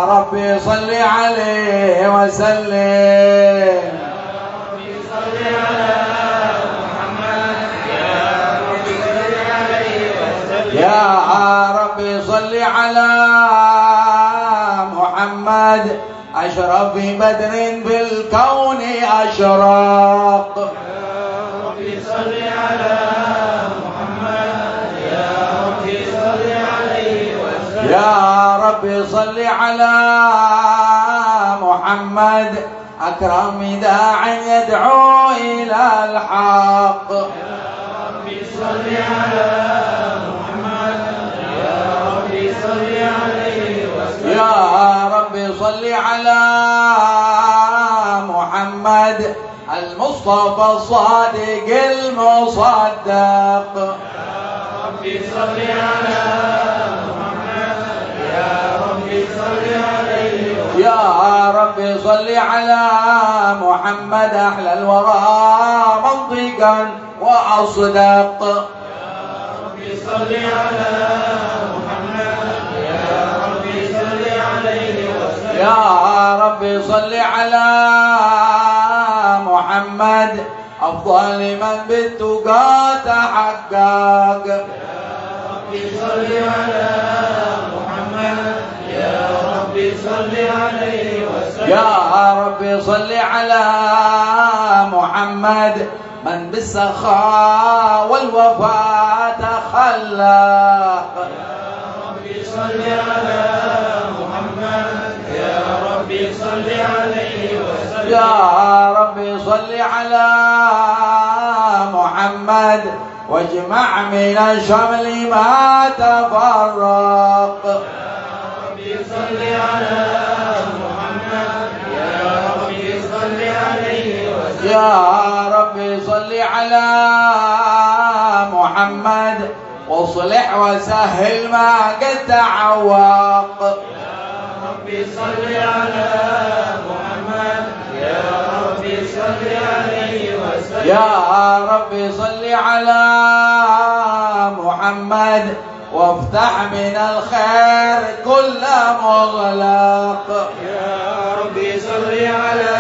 ربي صل عليه وسلم. يا ربي صل على محمد أشرف بدر في الكون أشرق. يا ربي صل على محمد يا ربي صل عليه وسلم. يا ربي صل على محمد أكرم داع يدعو إلى الحق. يا ربي صل على يا رب صل على محمد المصطفى الصادق المصدق. يا ربي صل على محمد يا ربي صل عليه وسلم. يا رب صل على محمد أحلى الورى منطقا وأصدق. يا ربي صل على يا رب صل على محمد أفضل من بالتقى تحقق. يا ربي صل على محمد يا ربي صل عليه وسلم. يا رب صل على محمد من بالسخاء والوفاء تخلق. يا ربي صل على محمد يا ربي صل عليه وسلم. يا رب صل على محمد واجمع من الشمل ما تفرق. يا ربي صل على محمد يا ربي صل عليه وسلم. يا رب صل على محمد واصلح وسهل ما قد تعوق. يا ربي صل على محمد يا ربي صل عليه وسلم. يا رب صل على محمد وافتح من الخير كل مغلق. يا ربي صل على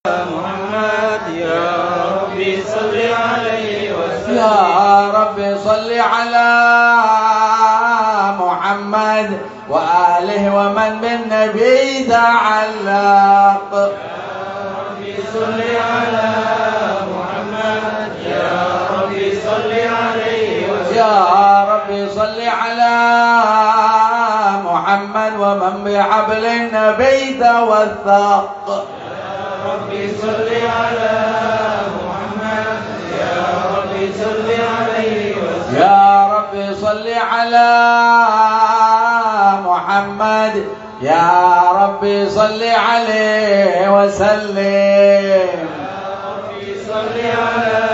محمد يا ربي صل عليه وسلم. يا رب صل على محمد وآله ومن بالنبي تعلق. يا ربي صل على محمد يا ربي صل عليه وسلم. يا رب صل على محمد ومن بحبل النبي توثق. يا ربي صل على محمد يا ربي صل عليه وسلم. يا رب صل على محمد يا رب صل عليه وسلم. يا ربي صل على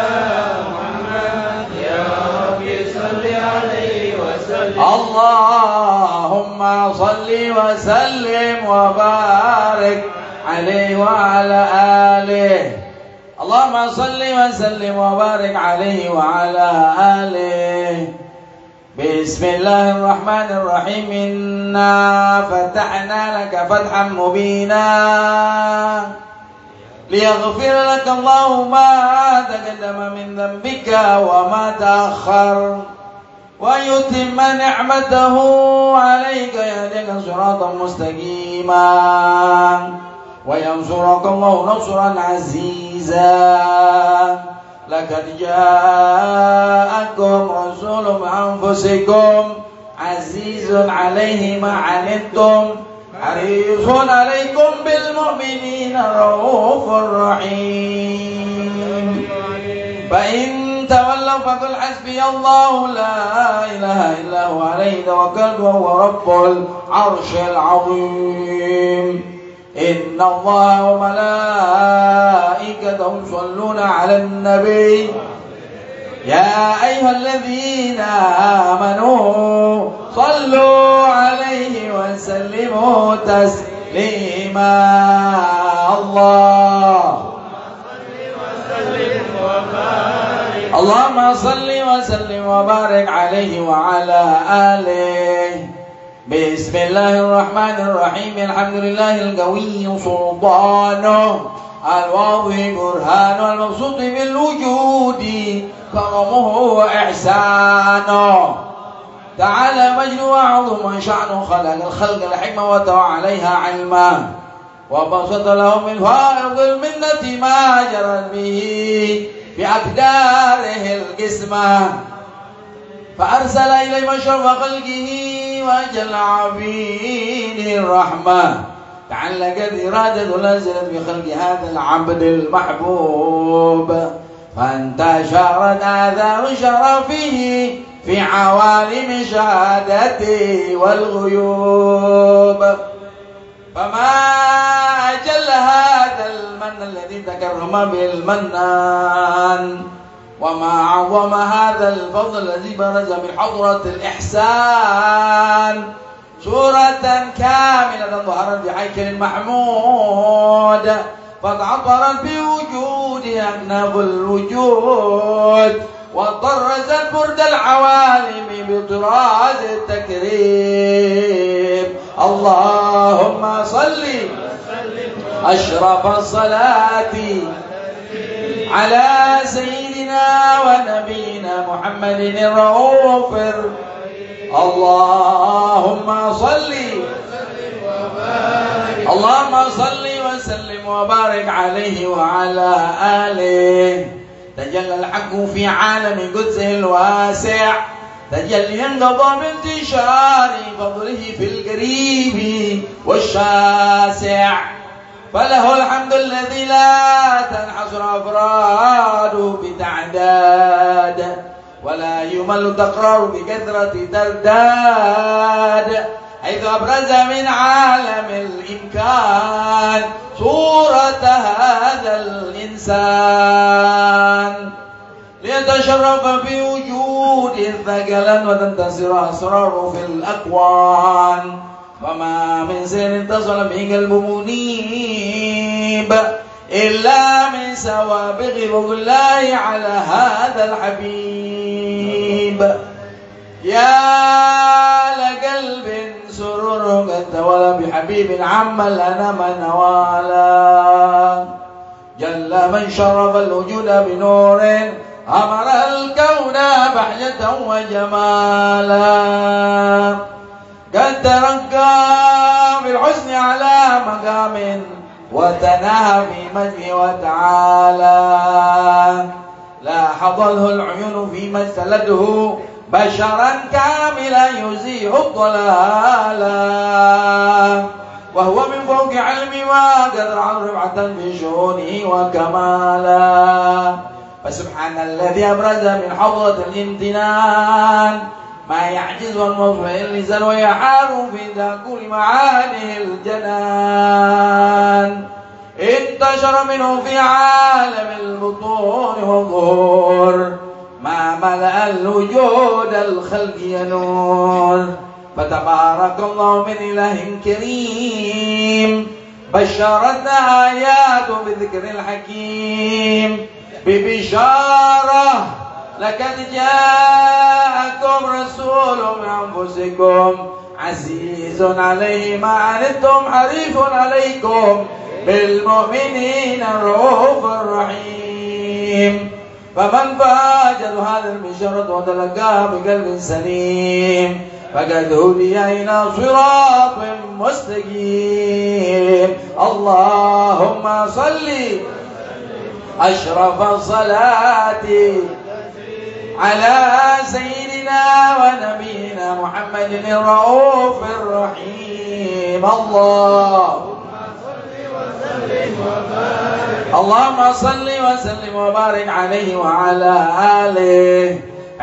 محمد يا ربي صل عليه وسلم. اللهم صل وسلم وبارك عليه وعلى آله. اللهم صل وسلم وبارك عليه وعلى آله. بسم الله الرحمن الرحيم. إنا فتحنا لك فتحا مبينا ليغفر لك الله ما تقدم من ذنبك وما تأخر ويتم نعمته عليك يهديك صراطا مستقيما وينصرك الله نصرا عزيزا. لقد جاءكم رسول من أنفسكم عزيز عليه ما عنتم حريص عليكم بالمؤمنين رؤوف رحيم. فإن تولوا فقل حسبي الله لا إله إلا هو عليه توكلت وهو رب العرش العظيم. إن الله وملائكته يصلون على النبي يا أيها الذين آمنوا صلوا عليه وسلموا تسليما. اللهم صل وسلم وبارك عليه وعلى آله. بسم الله الرحمن الرحيم الحمد لله القوي سلطانه الواضح برهانه المبسوط بالوجود كرمه وإحسانه تعالى مجد وعظم شأنه خلق الخلق الحكمة وتوى عليها علما وبسط لهم من فائض المنة ما جرت به في أقداره القسمة فأرسل إليه مشرف خلقه وأجل عبيده الرحمة تعلقت إرادة نزلت بخلق هذا العبد المحبوب فانتشرت آثار شرفه في عوالم شهادته والغيوب فما أجل هذا المن الذي تكرم به المنان وما أعظم هذا الفضل الذي برز من حضرة الإحسان صورة كاملة ظهرت بهيكل محمود فتعطرت بوجودها أكناف الوجود وطرزت برد العوالم بطراز التكريم اللهم صل أشرف الصلاة على سيدنا ونبينا محمد الرؤوف اللهم صل وسلم وبارك عليه وعلى آله تجلى الحق في عالم قدسه الواسع تجليا قضى بانتشار فضله في القريب والشاسع فله الحمد الذي لا تنحصر أفراده بتعداد ولا يمل تقرار بكثرة ترداد حيث أبرز من عالم الإمكان صورة هذا الإنسان ليتشرف بوجوده ثقلا وتنتصر أسراره في الأكوان وما من سر اتصل به قلب منيب إلا من سوابغ فضل الله على هذا الحبيب يا لقلب سرور قد تولى بحبيب عم لنا من نوالا جل من شرف الوجود بنور أمر الكون بحجة وجمالا قد ترقى بالحسن على مقام وتناهى في مجده وتعالى لا حضله العيون فيما استلته بشرا كاملا يزيح الضلالا وهو من فوق علم ما قدر عن رفعة في شؤونه وكمالا فسبحان الذي أبرز من حضرة الامتنان ما يعجز والموضوع اللسان ويحار في ذاكر معانيه الجنان انتشر منه في عالم البطون والظهور ما ملأ الوجود الخلق ينور فتبارك الله من إله كريم بشرتنا آيات بذكر الحكيم ببشارة لقد جاءكم رسول من أنفسكم عزيز عليه ما عنتم حريص عليكم بالمؤمنين الرؤوف الرحيم فمن فاجد هذا البشارة وتلقاها بقلب سليم فقد هدي إلى صراط مستقيم اللهم صل أشرف الصلاة على سيدنا ونبينا محمد الرؤوف الرحيم اللهم صل وسلم وبارك عليه وعلى آله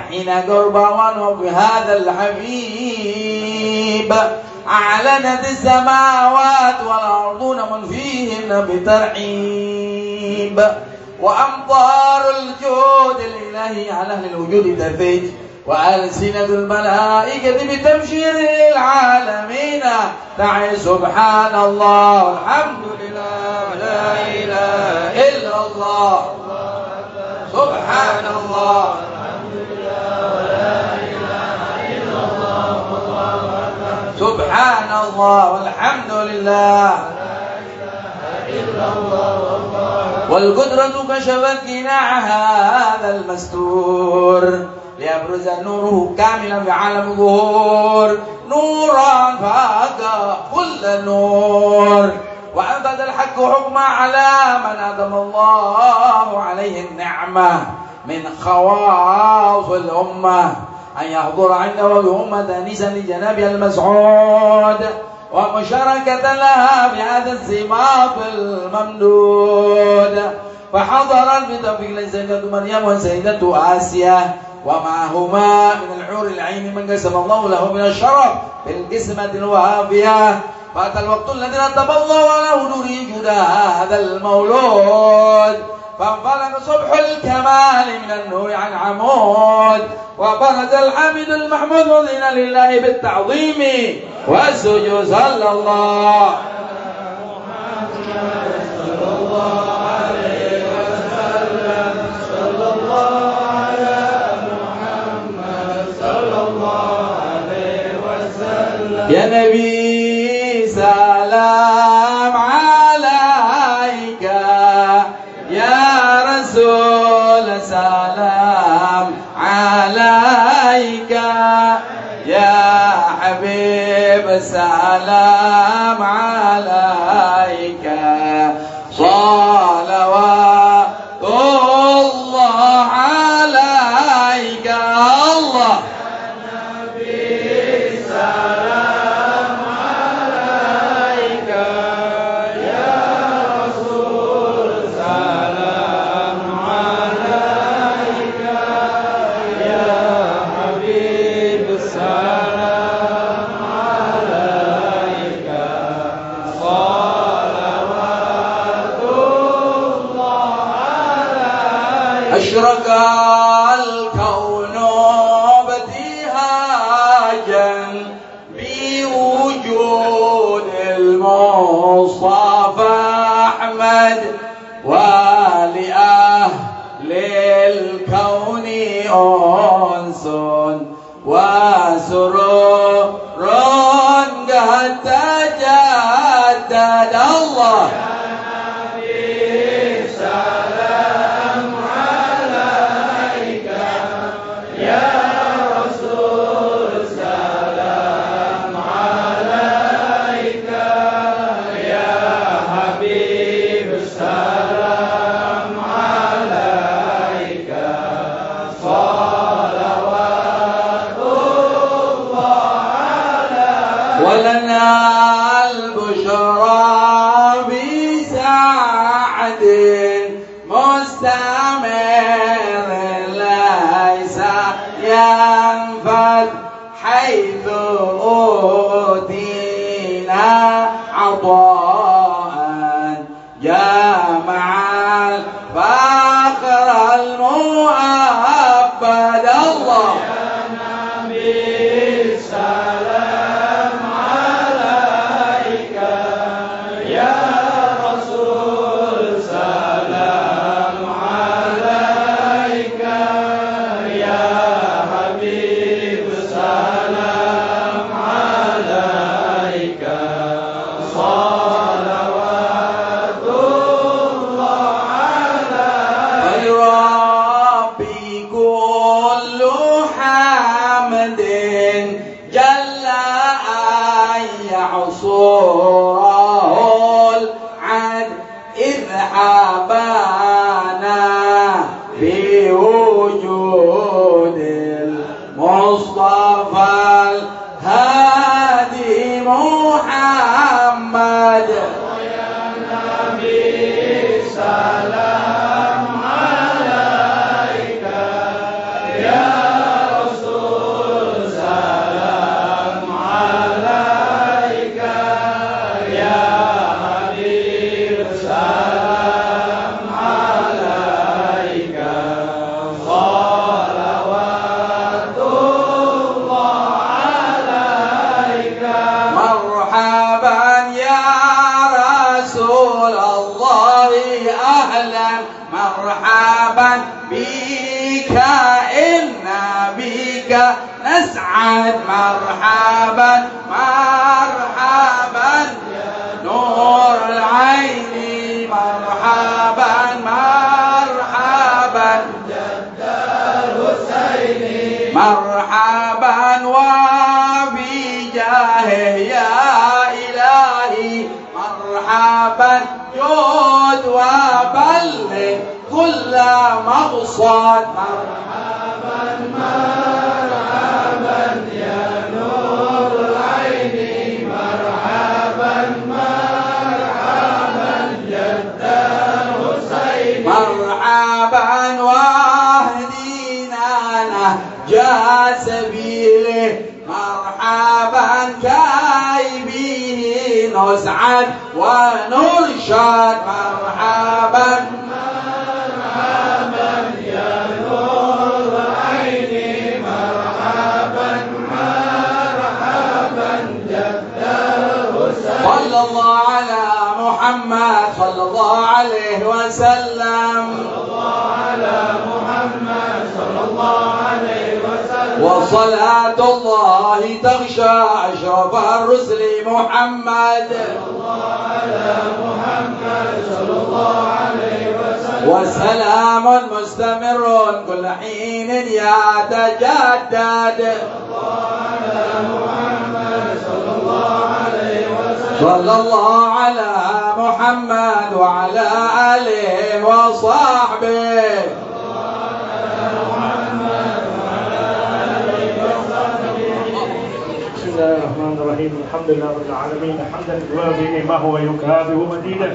حين قرب ونوب هذا الحبيب أعلنت السماوات والأرضون من فيهن بترحيب وأمطار الجود الإلهي على أهل الوجود تفيج وألسنة الملائكة بتبشير العالمين تعي سبحان الله والحمد لله لا إله إلا الله سبحان الله الحمد لله ولا إله إلا الله والله أكبر سبحان الله والحمد لله والقدرة كشفت قناع هذا المستور ليبرز نوره كاملا في عالم الظهور نورا فاق كل النور وأنفذ الحق حكما على من أدم الله عليه النعمة من خواص الأمة أن يحضر عنده بأمة أنيسا لجناب المسعود ومشاركة لها في هذا السماط الممدود فحضرت بتوفيق السيدة مريم والسيدة آسيا ومعهما من الحور العين من قسم الله له من الشرف بالقسمة الوافية فأتى الوقت الذي رتب الله على حضور جود هذا المولود فانفلق صبح الكمال من النور عن عمود وبرز الحمد المحمود وضينا لله بالتعظيم والسجود صلى الله عليه وسلم صلى الله على محمد صلى الله عليه وسلم يا نبي سلام عليك يا رسول سلام عليك يا حبيب سلام عليك صلوات الله عليك الله يا نبي سلام عليك يا رسول سلام عليك يا حبيب سلام عليك صلوات الله عليك أشرق الكون ابتهاجا بوجود المصطفى أحمد ولأهل الكون أنس وسرور قد تجدد الله ولنا البشرى بسعد مستمر ليس ينفد حيث أوتينا عطاء جامع الفخر المؤبد الله عصوره العد إذ حبانا بوجود المصطفى الهادي محمد يا نبي سلام عليك يا رسول سلام عليك يا حبيب سلام عليك صلوات الله عليك مرحبا يا رسول الله أهلا مرحبا بك إنا بك نسعد مرحبا مرحبا جود وبلغ كل مقصد مرحبا مرحبا يا نور العين مرحبا مرحبا جد الحسين مرحبا واهدينا نهجا سبيله مرحبا كي به نسعد ونرشد مرحبا مرحبا يا نور العين مرحبا مرحبا جد الحسين صلى الله على محمد صلى الله عليه وسلم صلى الله على محمد صلى الله عليه وسلم وصلاة الله تغشى أشرف الرسل محمد صلى الله على محمد صلى الله عليه وسلم وسلام مستمر كل حين يتجدد صلى الله على محمد وعلى آله وصحبه بسم الله الرحمن الرحيم الحمد لله رب العالمين حمدا يوافي ما هو يكافئ مزيدا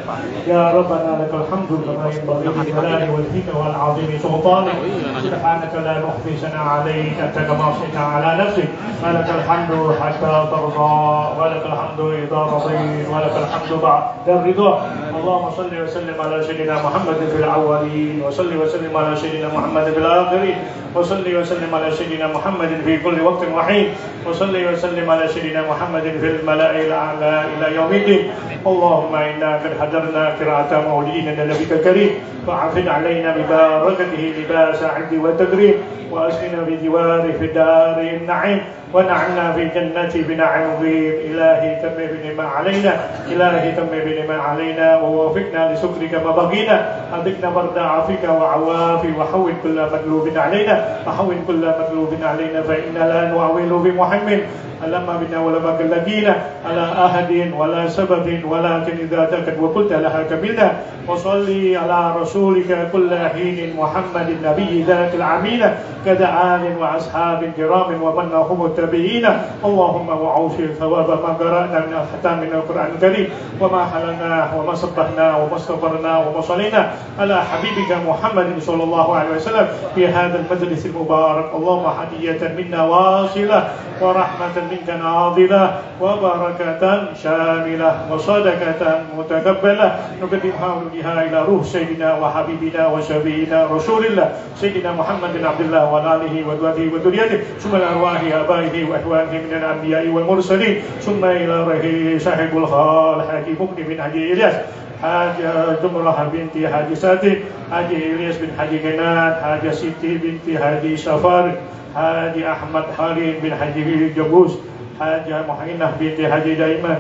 يا ربنا لك الحمد كما ينبغي لجلال وجهك والعظيم سلطانك سبحانك لا نخفي ثناء عليك انت كما اثنيت على نفسك ولك الحمد حتى ترضى ولك الحمد اذا رضيت ولك الحمد بعد الرضا اللهم صل وسلم على سيدنا محمد في الاولين وصل وسلم على سيدنا محمد في الاخرين وصل وسلم على سيدنا محمد في كل وقت وحين وصل وسلم على سيدنا محمد في الملأ الأعلى إلى يوم الدين اللهم إنا قد حضرنا قراءة مولدنا نبيك الكريم فعفن علينا ببركته لباس عبد وتكريم وأسكنا بجواره في دار النعيم ونعمنا في جنة بنعم مضيق إلهي تم بنعمة علينا إلهي تم بنعمة علينا ووفقنا لشكرك ما بقينا أذقنا برد عافيك وعوافي وحول كل مطلوب علينا وحول كل مطلوب علينا فإنا لا نعول بمحمد ألما بنا ولما لقينا على أحد ولا سبب ولكن إذا تكت وقلت لها كملنا وصلي على رسولك كل حين محمد النبي ذات العمينة كذا آل وأصحاب كرام ومن هم التابعين اللهم وعوفي ثواب ما قرأنا من الختام من القرآن الكريم وما حلنا وما سبحنا وما استغفرنا وما صلينا على حبيبك محمد صلى الله عليه وسلم في هذا المجلس المبارك اللهم هدية منا واصلة ورحمة منك ناظلة وبركة شاملة وصدقة متقبلة نقدمها بها إلى روح سيدنا وحبيبنا وشفيعنا رسول الله سيدنا محمد بن عبد الله وعلى آله وذريته وذريته ثم الأرواح آبائه وإخوانه من الأنبياء والمرسلين ثم إلى روح صاحب الخال حاج مكن بن حاج إلياس حاج جمرة بنت حاج ساتي حاج إلياس بن حاج كنان حاج سيتي بنت حاج سفار حاج أحمد خالد بن حاج جبوس حاج محينة بنت حاج دايمان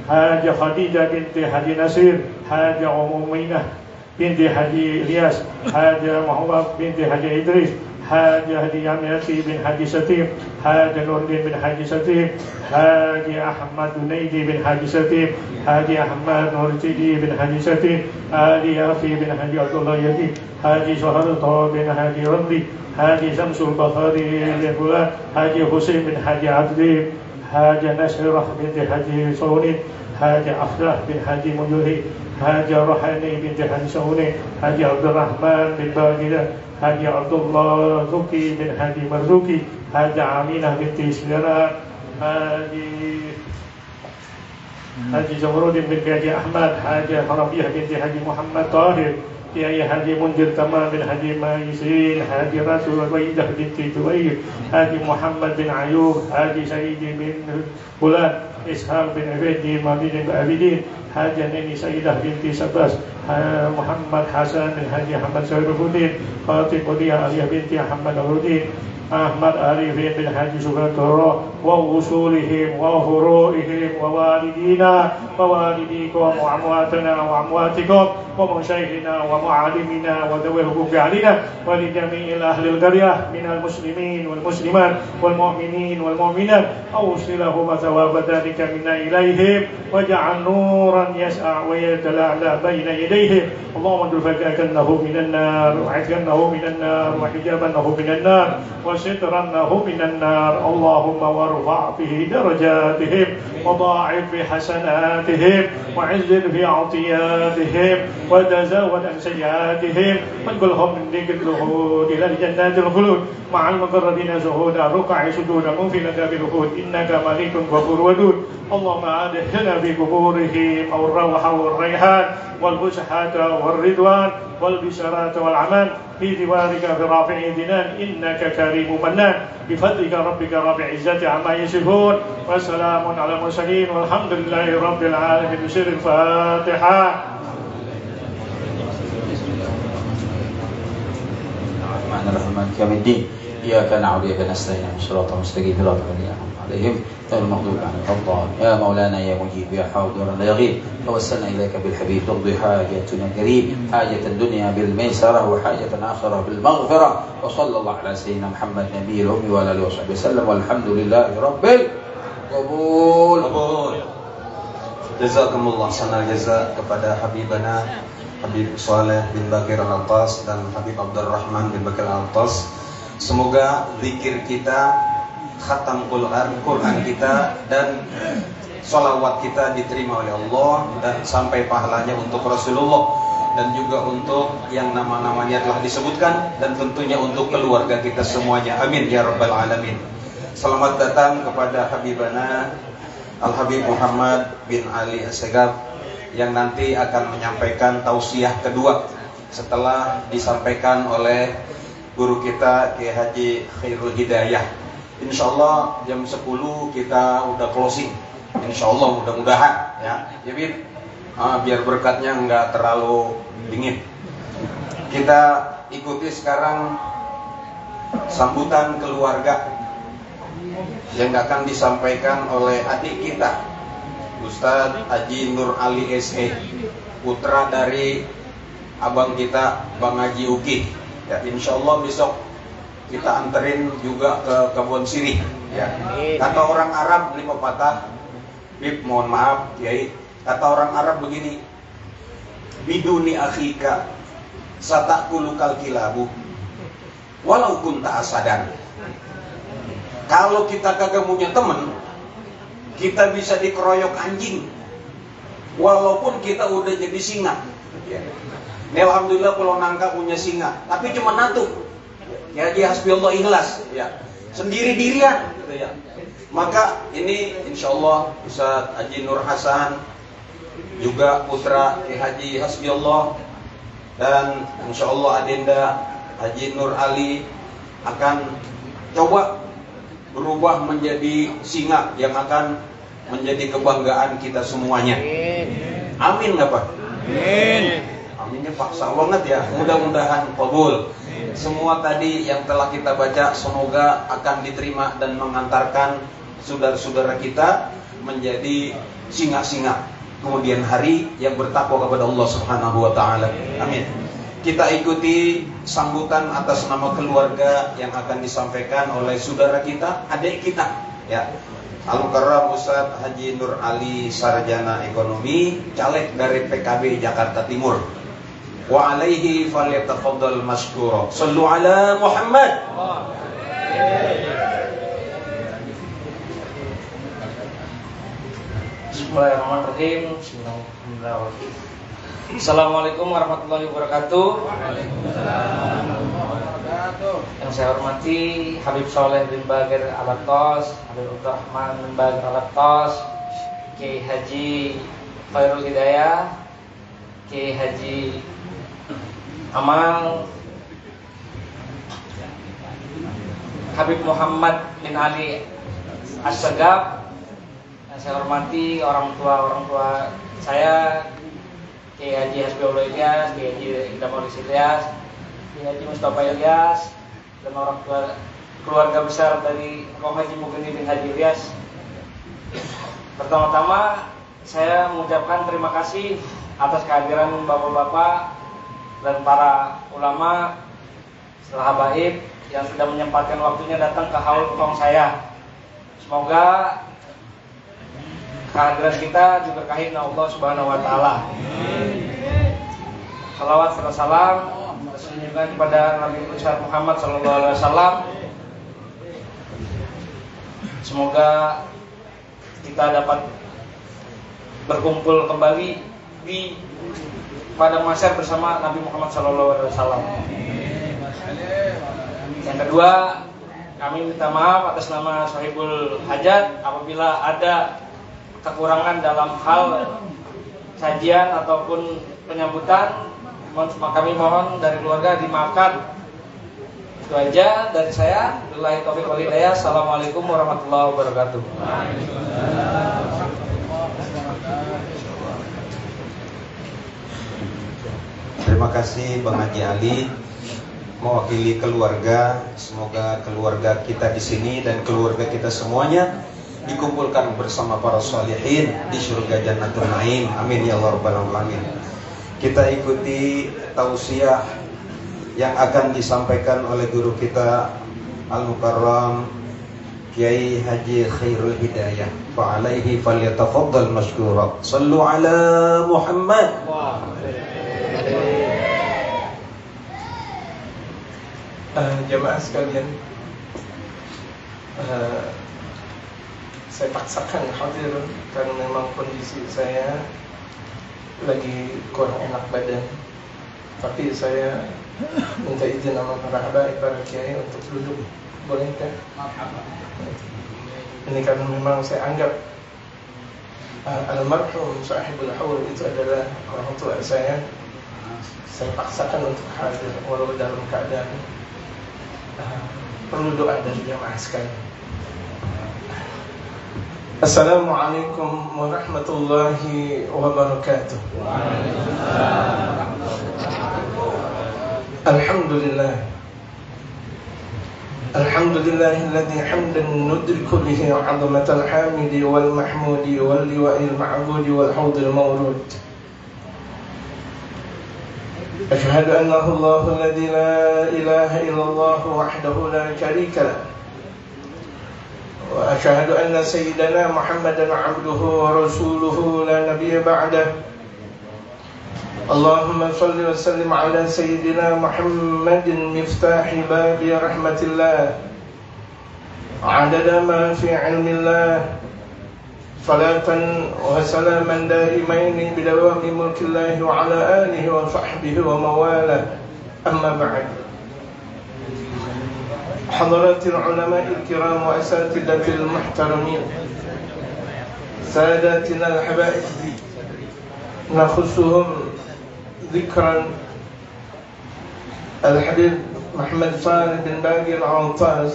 حاج خديجة بنت حاج نصير حاج أمينة بنت حاج إلياس حاج محمد بنت حاج إدريس حاج هدياميتي بن حاج ستيم حاج نور الدين بن حاج ستيم حاج أحمد نيدي بن حاج ستيم حاج أحمد نور الدين بن حاج ستيم حاج أخي بن حاج عبد الله يدي حاج سهرطة بن حاج رملي حاج شمس البخاري بن فلان حاج حسين بن حاج عبدي حاج نشرة بنت حاج صوني حاج أفلاح بن حاج مجوهي حاج رحاني بنت حاج صوني حاج عبد الرحمن بن باقلة حاج عبد الله زكي بن حاج مرزوكي حاج عمينة بنت سلران حاج زمرود بن حاج أحمد حاج حربية بنت حاج محمد طاهر يا حاج منذر تمام بن حاج مايسين حاج رسول الويدة بنت جوير حاج محمد بن عيوب حاج سعيد بن فلان إسحاق بن عبيد مالين بن عبيدين حاج نيني سيدة بنت سباس محمد حسن بن حاج محمد سعيد الدين خاطب ولي علي بنت محمد الدين أحمد آرفين بالحج سكتره ووصولهم وفروئهم ووالدينا ووالديكم وأمواتنا وأمواتكم ومشايخنا ومعالمنا وذوي الحقوق علينا ولجميع أهل القرية من المسلمين والمسلمات والمؤمنين والمؤمنات أوصلهم ثواب ذلك منا إليهم واجعل نورا يسعى ويتلألأ بين يديهم اللهم ادفكنه من النار وعتقنه من النار وحجابنه من النار وسترنه من النار اللهم وارفع به درجاتهم وضاعف في حسناتهم وعزل في عطياتهم وتزود عن سيئاتهم وانقلهم من ذكر الخلود إلى الجنات الخلود مع المقربين زهودا ركع سجودا منفلة بالخلود إنك مليك غفور ودود اللهم أدخلنا في قبورهم الروح والريحان والفسحة والرضوان والبشارات والعمان في جوارك برافع دينان إنك كريم منان بفضلك ربك رب العزة عما يصفون وسلام على المرسلين والحمد لله رب العالمين بسر الفاتحة. الرحمن مالك يوم الدين إياك نعبد وإياك نستعين صراط المستقيم صراط الذين أنعمت عليهم غير المغضوب عليهم ولا الضالين يا مولانا يا مجيب يا حاضر لا يغيب توسلنا إليك بالحبيب تقضي حاجتنا كريم حاجة الدنيا بالميسرة وحاجة الآخرة بالمغفرة وصلى الله على سيدنا محمد نبي الأمي وعلى آله وصحبه وسلم والحمد لله رب القبول. Jazakumullah sanal jaza kepada Habibana Habib Saleh bin Bakir Al-Attas dan Habib Abdurrahman bin Bakir Al-Attas. Semoga zikir kita, khatam Quran kita dan sholawat kita diterima oleh Allah dan sampai pahalanya untuk Rasulullah dan juga untuk yang nama-namanya telah disebutkan dan tentunya untuk keluarga kita semuanya. Amin ya rabbal alamin. Selamat datang kepada Habibana Al-Habib Muhammad bin Ali Assegaf yang nanti akan menyampaikan tausiah kedua setelah disampaikan oleh guru kita Kiai Haji Khairul Hidayah. Insyaallah jam 10 kita udah closing. Insyaallah mudah-mudahan ya. Jadi biar berkatnya enggak terlalu dingin. Kita ikuti sekarang sambutan keluarga yang akan disampaikan oleh adik kita Ustadz Haji Nur Ali SE, putra dari abang kita Bang Haji Uki. Ya, insya Allah besok kita anterin juga ke Kebon Sirih. Ya. Kata orang Arab ini pepatah, Bib mohon maaf Kiai, kata orang Arab begini, biduni akhika satakulukal kilabu walau kunta asadan. Kalau kita kagak punya teman, kita bisa dikeroyok anjing walaupun kita udah jadi singa ya. Ini alhamdulillah Pulau Nangka punya singa, tapi cuma natu ya, dia hasbiyallah ikhlas ya, sendiri dirian gitu ya. Maka ini insyaallah Ustaz Haji Nur Hasan juga putra Haji Hasbiyallah dan insyaallah Adenda Haji Nur Ali akan coba berubah menjadi singa yang akan menjadi kebanggaan kita semuanya. Amin nggak Pak? Amin. Aminnya paksa banget ya. Mudah-mudahan kabul. Semua tadi yang telah kita baca semoga akan diterima dan mengantarkan saudara-saudara kita menjadi singa-singa kemudian hari yang bertakwa kepada Allah Subhanahu wa taala. Amin. Kita ikuti sambutan atas nama keluarga yang akan disampaikan oleh saudara kita, adik kita, ya. Al-Mukarram Ustaz Haji Nur Ali Sarjana Ekonomi, caleg dari PKB Jakarta Timur. Wa alaihi falyatafaddal mashkura. Shallu ala Muhammad. Bismillahirrahmanirrahim. Bismillahirrahmanirrahim. Assalamualaikum warahmatullahi wabarakatuh. Yang saya hormati Habib Saleh bin Bakir Al-Attas, Habib Abdurrahman bin Bakir Al-Attas, Kiai Haji Khairul Hidayah, Kiai Haji Amal, Habib Muhammad bin Ali Assegaf. Yang saya hormati orang tua saya, Kiai Haji Hasbiyullah Ilyas, Kiai Haji Indra Maulid Ilyas, Kiai Haji Mustafa Ilyas, dan orang tua keluarga besar dari Kong Haji Mugeni bin Haji Ilyas. Pertama-tama saya mengucapkan terima kasih atas kehadiran bapak-bapak dan para ulama sahabaib yang sudah menyempatkan waktunya datang ke haul Kong saya. Semoga kehadiran kita diberkahi oleh Allah Subhanahu wa taala. Salawat serta salam tersunjukkan kepada Nabi besar Muhammad sallallahu alaihi wasallam. Semoga kita dapat berkumpul kembali di padang mahsyar bersama Nabi Muhammad sallallahu alaihi wasallam. Yang kedua, kami minta maaf atas nama Sahibul Hajat apabila ada kekurangan dalam hal sajian ataupun penyambutan. Kami mohon dari keluarga dimaafkan. Itu aja dari saya. Billahi taufiq wal hidayah. Assalamualaikum warahmatullahi wabarakatuh. Terima kasih Bang Haji Ali mewakili keluarga. Semoga keluarga kita di sini dan keluarga kita semuanya dikumpulkan bersama para sholihin di surga Jannatul Naim. Amin ya Allah rabbal alamin. Kita ikuti tausiah yang akan disampaikan oleh guru kita Al-Mukarram Kiai Haji Khairul Hidayah. Fa alaihi falyatafaddal mashkura. Sallu ala Muhammad. Jamaah sekalian, saya paksakan hadir karena memang kondisi saya lagi kurang enak badan. Tapi saya minta izin sama para habaib, para kiai untuk duduk. Bolehkah? Ini karena memang saya anggap almarhum sahibul haul itu adalah orang tua saya. Saya paksakan untuk hadir walau dalam keadaan perlu doa dari jamaah sekalian. Assalamualaikum warahmatullahi wabarakatuh. Alhamdulillah. Alhamdulillahilladzi hamdan nudriku bihi 'azamatal hamidi wal mahmudi wal liwa'il ma'budi wal haudil mawrud. أشهد أنه الله الذي لا إله إلا الله وحده لا شريك له وأشهد أن سيدنا محمدا عبده ورسوله لا نبي بعده اللهم صل وسلم على سيدنا محمد مفتاح باب رحمة الله عدد ما في علم الله صلاة وسلاما دائمين بدوام ملك الله وعلى آله وصحبه ومواله. أما بعد، حضرات العلماء الكرام وأساتذة المحترمين، ساداتنا الحبائب، نخصهم ذكرا الحبيب محمد صالح بن باقي العطاس،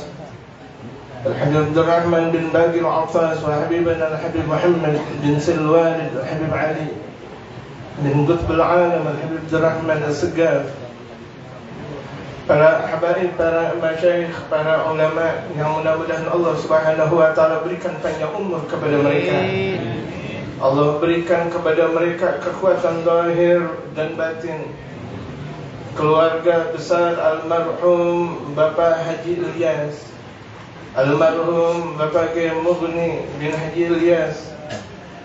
الحبيب عبد الرحمن بن باقي العطاس، وحبيبنا الحبيب محمد بن سلوان، الحبيب علي بن قطب العالم، الحبيب عبد الرحمن السقاف، para habaib, para masyayikh, para ulama yang mudah-mudahan Allah Subhanahu wa taala berikan panjang umur kepada mereka. Allah berikan kepada mereka kekuatan zahir dan batin. Keluarga besar almarhum Bapak Haji Ilyas, almarhum Bapak Kiai Mugeni bin Haji Ilyas,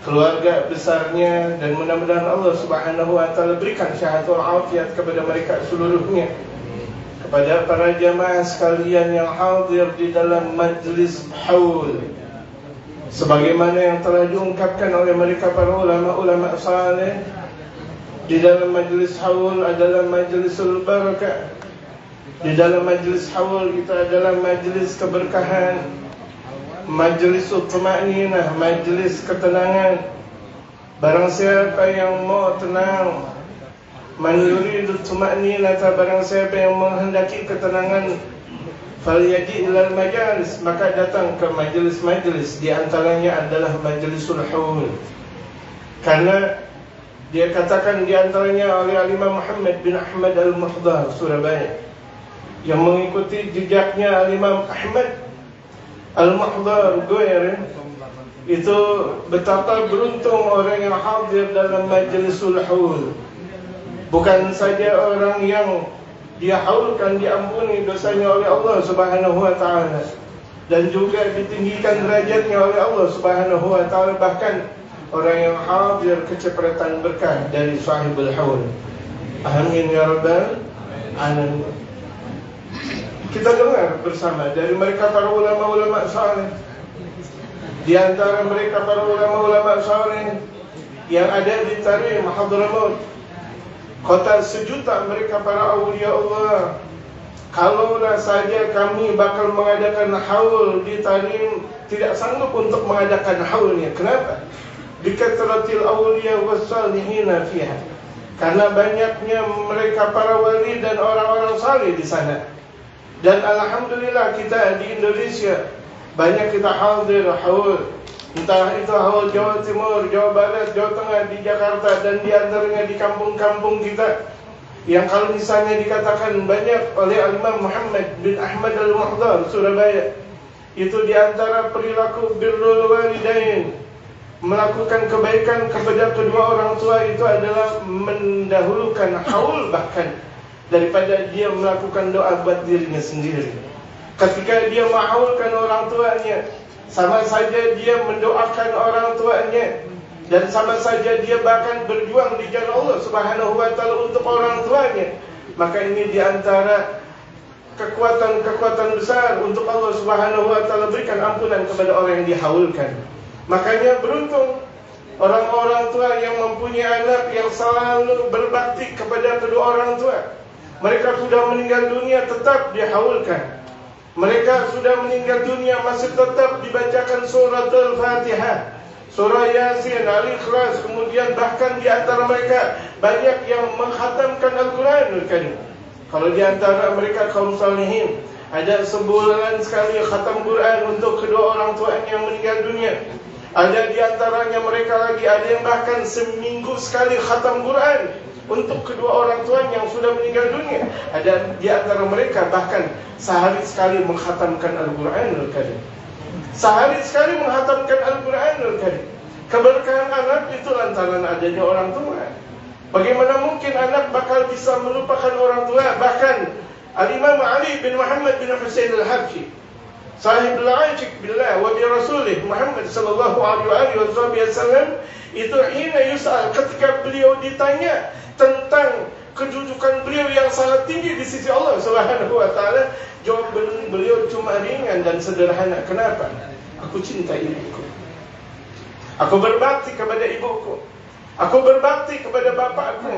keluarga besarnya, dan mudah-mudahan Allah Subhanahu wa taala berikan syahatul afiat kepada mereka seluruhnya. Kepada para jamaah sekalian yang hadir di dalam majlis haul, sebagaimana yang telah diungkapkan oleh mereka para ulama-ulama saleh, di dalam majlis haul adalah majlisul barakah. Di dalam majlis haul kita adalah majlis keberkahan, majlis utma'ninah, majlis ketenangan. Barang siapa yang mau tenang, man yuridu utma'ninah, barang siapa yang menghendaki ketenangan, falyaji ilal majalis, maka datang ke majlis-majlis. Di antaranya adalah majlisul haul. Karena dia katakan di antaranya oleh Imam Muhammad bin Ahmad al-Muhdar Surabaya, yang mengikuti jejaknya Imam Ahmad Al-Muhdar Goyer, itu betapa beruntung orang yang hadir dalam majlisul haul. Bukan saja orang yang dia haulkan diampuni dosanya oleh Allah Subhanahu wa taala, dan juga ditinggikan derajatnya oleh Allah Subhanahu wa taala, bahkan orang yang hadir kecipratan berkah dari sahibul haul. Amin ya rabbal alamin. Kita dengar bersama dari mereka para ulama-ulama saleh. Di antara mereka para ulama-ulama saleh yang ada di Tarim Hadramaut, kota sejuta mereka para awliya Allah. Kalaulah saja kami bakal mengadakan haul di Tarim, tidak sanggup untuk mengadakan haulnya. Kenapa? Dikatratil awliya wassalihina fiha. Karena banyaknya mereka para wali dan orang-orang saleh di sana. Dan alhamdulillah kita di Indonesia banyak kita hadir haul. Entah itu haul Jawa Timur, Jawa Barat, Jawa Tengah, di Jakarta, dan di antaranya di kampung-kampung kita, yang kalau misalnya dikatakan banyak oleh Imam Muhammad bin Ahmad Al-Muhdar Surabaya, itu di antara perilaku birrul walidain, melakukan kebaikan kepada kedua orang tua, itu adalah mendahulukan haul bahkan daripada dia melakukan doa buat dirinya sendiri. Ketika dia menghaulkan orang tuanya, sama saja dia mendoakan orang tuanya, dan sama saja dia bahkan berjuang di jalan Allah Subhanahu wa taala untuk orang tuanya. Maka ini di antara kekuatan-kekuatan besar untuk Allah Subhanahu wa taala berikan ampunan kepada orang yang dihaulkan. Makanya beruntung orang-orang tua yang mempunyai anak yang selalu berbakti kepada kedua orang tua. Mereka sudah meninggal dunia tetap dihaulkan. Mereka sudah meninggal dunia masih tetap dibacakan surah Al-Fatihah, surah Yasin, Al-Ikhlas. Kemudian bahkan di antara mereka banyak yang mengkhatamkan Al-Quranul Karim. Kalau di antara mereka kaum salihin, ada sebulan sekali khatam Quran untuk kedua orang tuanya yang meninggal dunia. Ada di antaranya mereka lagi, ada yang bahkan seminggu sekali khatam Quran untuk kedua orang tua yang sudah meninggal dunia. Ada di antara mereka bahkan sehari sekali mengkhatamkan Al-Quranul Karim. Sehari sekali mengkhatamkan Al-Quranul Karim. Keberkahan anak itu lantaran adanya orang tua. Bagaimana mungkin anak bakal bisa melupakan orang tua? Bahkan Al-Imam Ali bin Muhammad bin Husain Al-Habsyi, sahib al-ajiq billah wa bi rasulih Muhammad sallallahu alaihi wasallam, itu hina yus'al, ketika beliau ditanya tentang kedudukan beliau yang sangat tinggi di sisi Allah Subhanahu wa taala, jawab beliau cuma ringan dan sederhana. Kenapa? Aku cinta ibuku. Aku berbakti kepada ibuku. Aku berbakti kepada bapakku.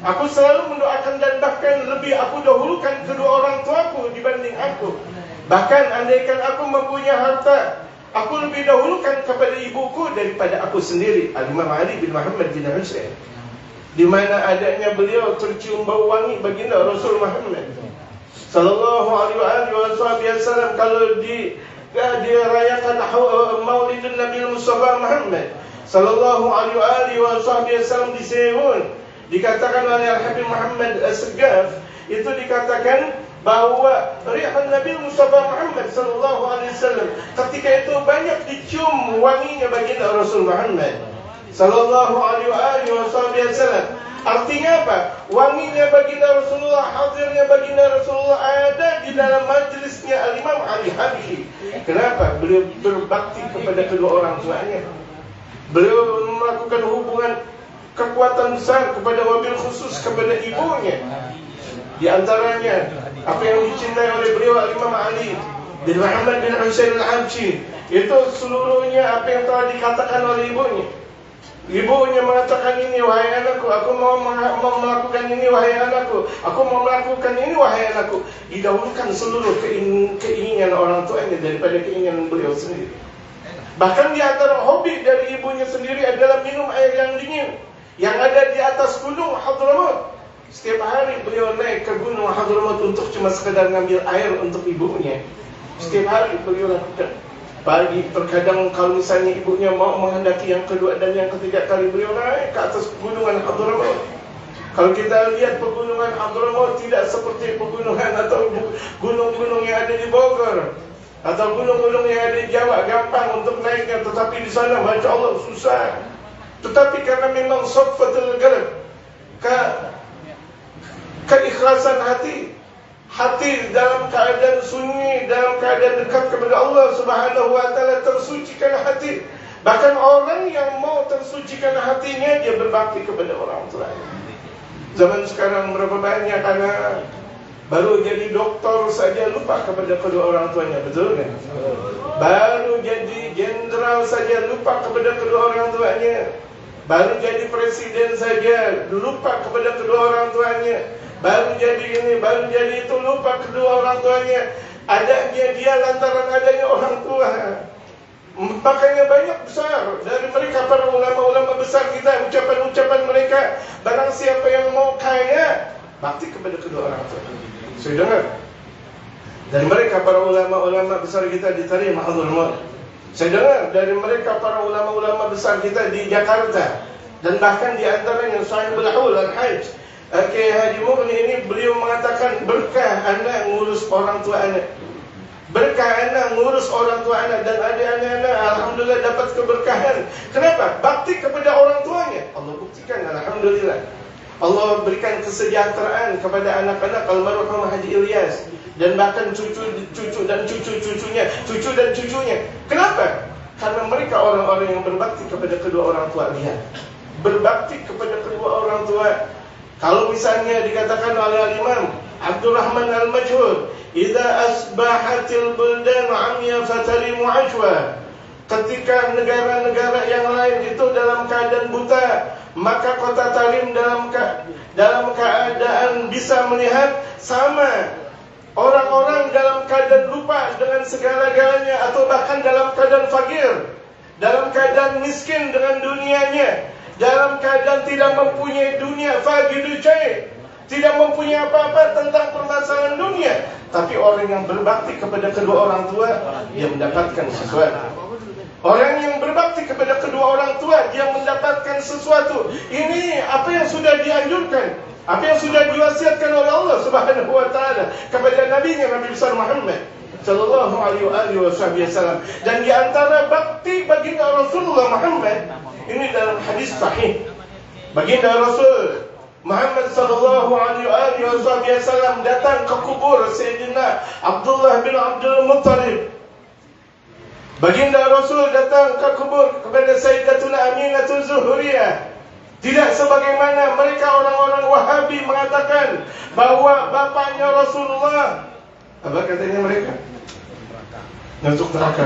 Aku selalu mendoakan, dan bahkan lebih aku dahulukan kedua orang tuaku dibanding aku. Bahkan andaikan aku mempunyai harta, aku lebih dahulukan kepada ibuku daripada aku sendiri. Al-Imam Ali bin Muhammad bin Husain, di mana adanya beliau tercium bau wangi baginda Rasul Muhammad sallallahu alaihi wasallam. Kalau dirayakan Maulidun Nabi Mustafa Muhammad sallallahu alaihi wasallam di Seoul, dikatakan oleh Habib Muhammad As-Segaf, itu dikatakan bahwa rihan Nabi Mustafa Muhammad sallallahu alaihi wasallam ketika itu banyak dicium wanginya baginda Rasul Muhammad sallallahu alaihi wasallam. Artinya apa? Wanginya baginda Rasulullah, hadirnya baginda Rasulullah ada di dalam majlisnya Al-Imam Ali Habsyi. Kenapa? Beliau berbakti kepada kedua orang tuanya. Beliau melakukan hubungan kekuatan besar kepada, wabil khusus kepada ibunya. Di antaranya apa yang dicintai oleh beliau Al-Imam Ali bin Muhammad bin Husain Al-Habsyi, itu seluruhnya apa yang telah dikatakan oleh ibunya. Ibunya mengatakan, ini wahai anakku, aku mau melakukan ini wahai anakku, aku mau melakukan ini wahai anakku. Didahulukan seluruh keinginan orang tuanya daripada keinginan beliau sendiri. Bahkan di antara hobi dari ibunya sendiri adalah minum air yang dingin yang ada di atas gunung Hadramaut. Setiap hari beliau naik ke gunung Hadramaut untuk cuma sekedar ngambil air untuk ibunya. Setiap hari beliau lakukan. Pagi terkadang kalau misalnya ibunya mau menghendaki yang kedua dan yang ketiga kali, beliau naik ke atas gunungan Hadramaut. Kalau kita lihat pegunungan Hadramaut tidak seperti pegunungan atau gunung-gunung yang ada di Bogor atau gunung-gunung yang ada di Jawa, gampang untuk naiknya. Tetapi di sana, Masya Allah, susah. Tetapi karena memang saffatul qalb, keikhlasan hati dalam keadaan sunyi, dalam keadaan dekat kepada Allah Subhanahu wa taala, tersucikan hati. Bahkan orang yang mau tersucikan hatinya, dia berbakti kepada orang tuanya. Zaman sekarang berapa banyak anak baru jadi doktor saja lupa kepada kedua orang tuanya, betul kan? Baru jadi jenderal saja lupa kepada kedua orang tuanya. Baru jadi presiden saja lupa kepada kedua orang tuanya. Baru jadi ini, baru jadi itu, lupa kedua orang tuanya. Adanya dia lantaran adanya orang tua. Makanya banyak besar dari mereka, para ulama-ulama besar kita, ucapan-ucapan mereka, barang siapa yang mau kaya, bakti kepada kedua orang tua. Saya dengar dari mereka, para ulama-ulama besar kita diterima Hadramaut. Saya dengar dari mereka, para ulama-ulama besar kita di Jakarta, dan bahkan di antaranya Sahibul Haul Al-Hajj Kiai Haji Mughni ini, beliau mengatakan berkah anak ngurus orang tua anak. Berkah anak ngurus orang tua anak, dan adik-anak alhamdulillah dapat keberkahan. Kenapa? Bakti kepada orang tuanya. Allah buktikan, alhamdulillah. Allah berikan kesejahteraan kepada anak-anak almarhum Haji Ilyas, dan bahkan cucu dan cucunya. Kenapa? Karena mereka orang-orang yang berbakti kepada kedua orang tua. Lihat, berbakti kepada kedua orang tua. Kalau misalnya dikatakan oleh Imam Abdurrahman Al-Majhul, idza asbahatil buldan amya fatarimu ajwa. Ketika negara-negara yang lain itu dalam keadaan buta, maka kota Tarim dalam keadaan bisa melihat. Sama orang-orang dalam keadaan lupa dengan segala-galanya, atau bahkan dalam keadaan fakir, dalam keadaan miskin dengan dunianya, dalam keadaan tidak mempunyai dunia, faqidu syai', tidak mempunyai apa-apa tentang permasalahan dunia. Tapi orang yang berbakti kepada kedua orang tua, dia mendapatkan sesuatu. Orang yang berbakti kepada kedua orang tua, dia mendapatkan sesuatu. Ini apa yang sudah dianjurkan, apa yang sudah diwasiatkan oleh Allah Subhanahu wa taala kepada nabinya, Nabi besar Muhammad sallallahu alaihi wasallam. Dan di antara bakti baginda Rasulullah Muhammad ini dalam hadis sahih, baginda Rasul Muhammad sallallahu alaihi wasallam datang ke kubur Sayyidina Abdullah bin Abdul Muttalib. Baginda Rasul datang ke kubur kepada Sayyidatuna Aminatul Zuhuriyah. Tidak sebagaimana mereka orang-orang Wahabi mengatakan bahwa bapaknya Rasulullah, apa katanya mereka? Masuk neraka.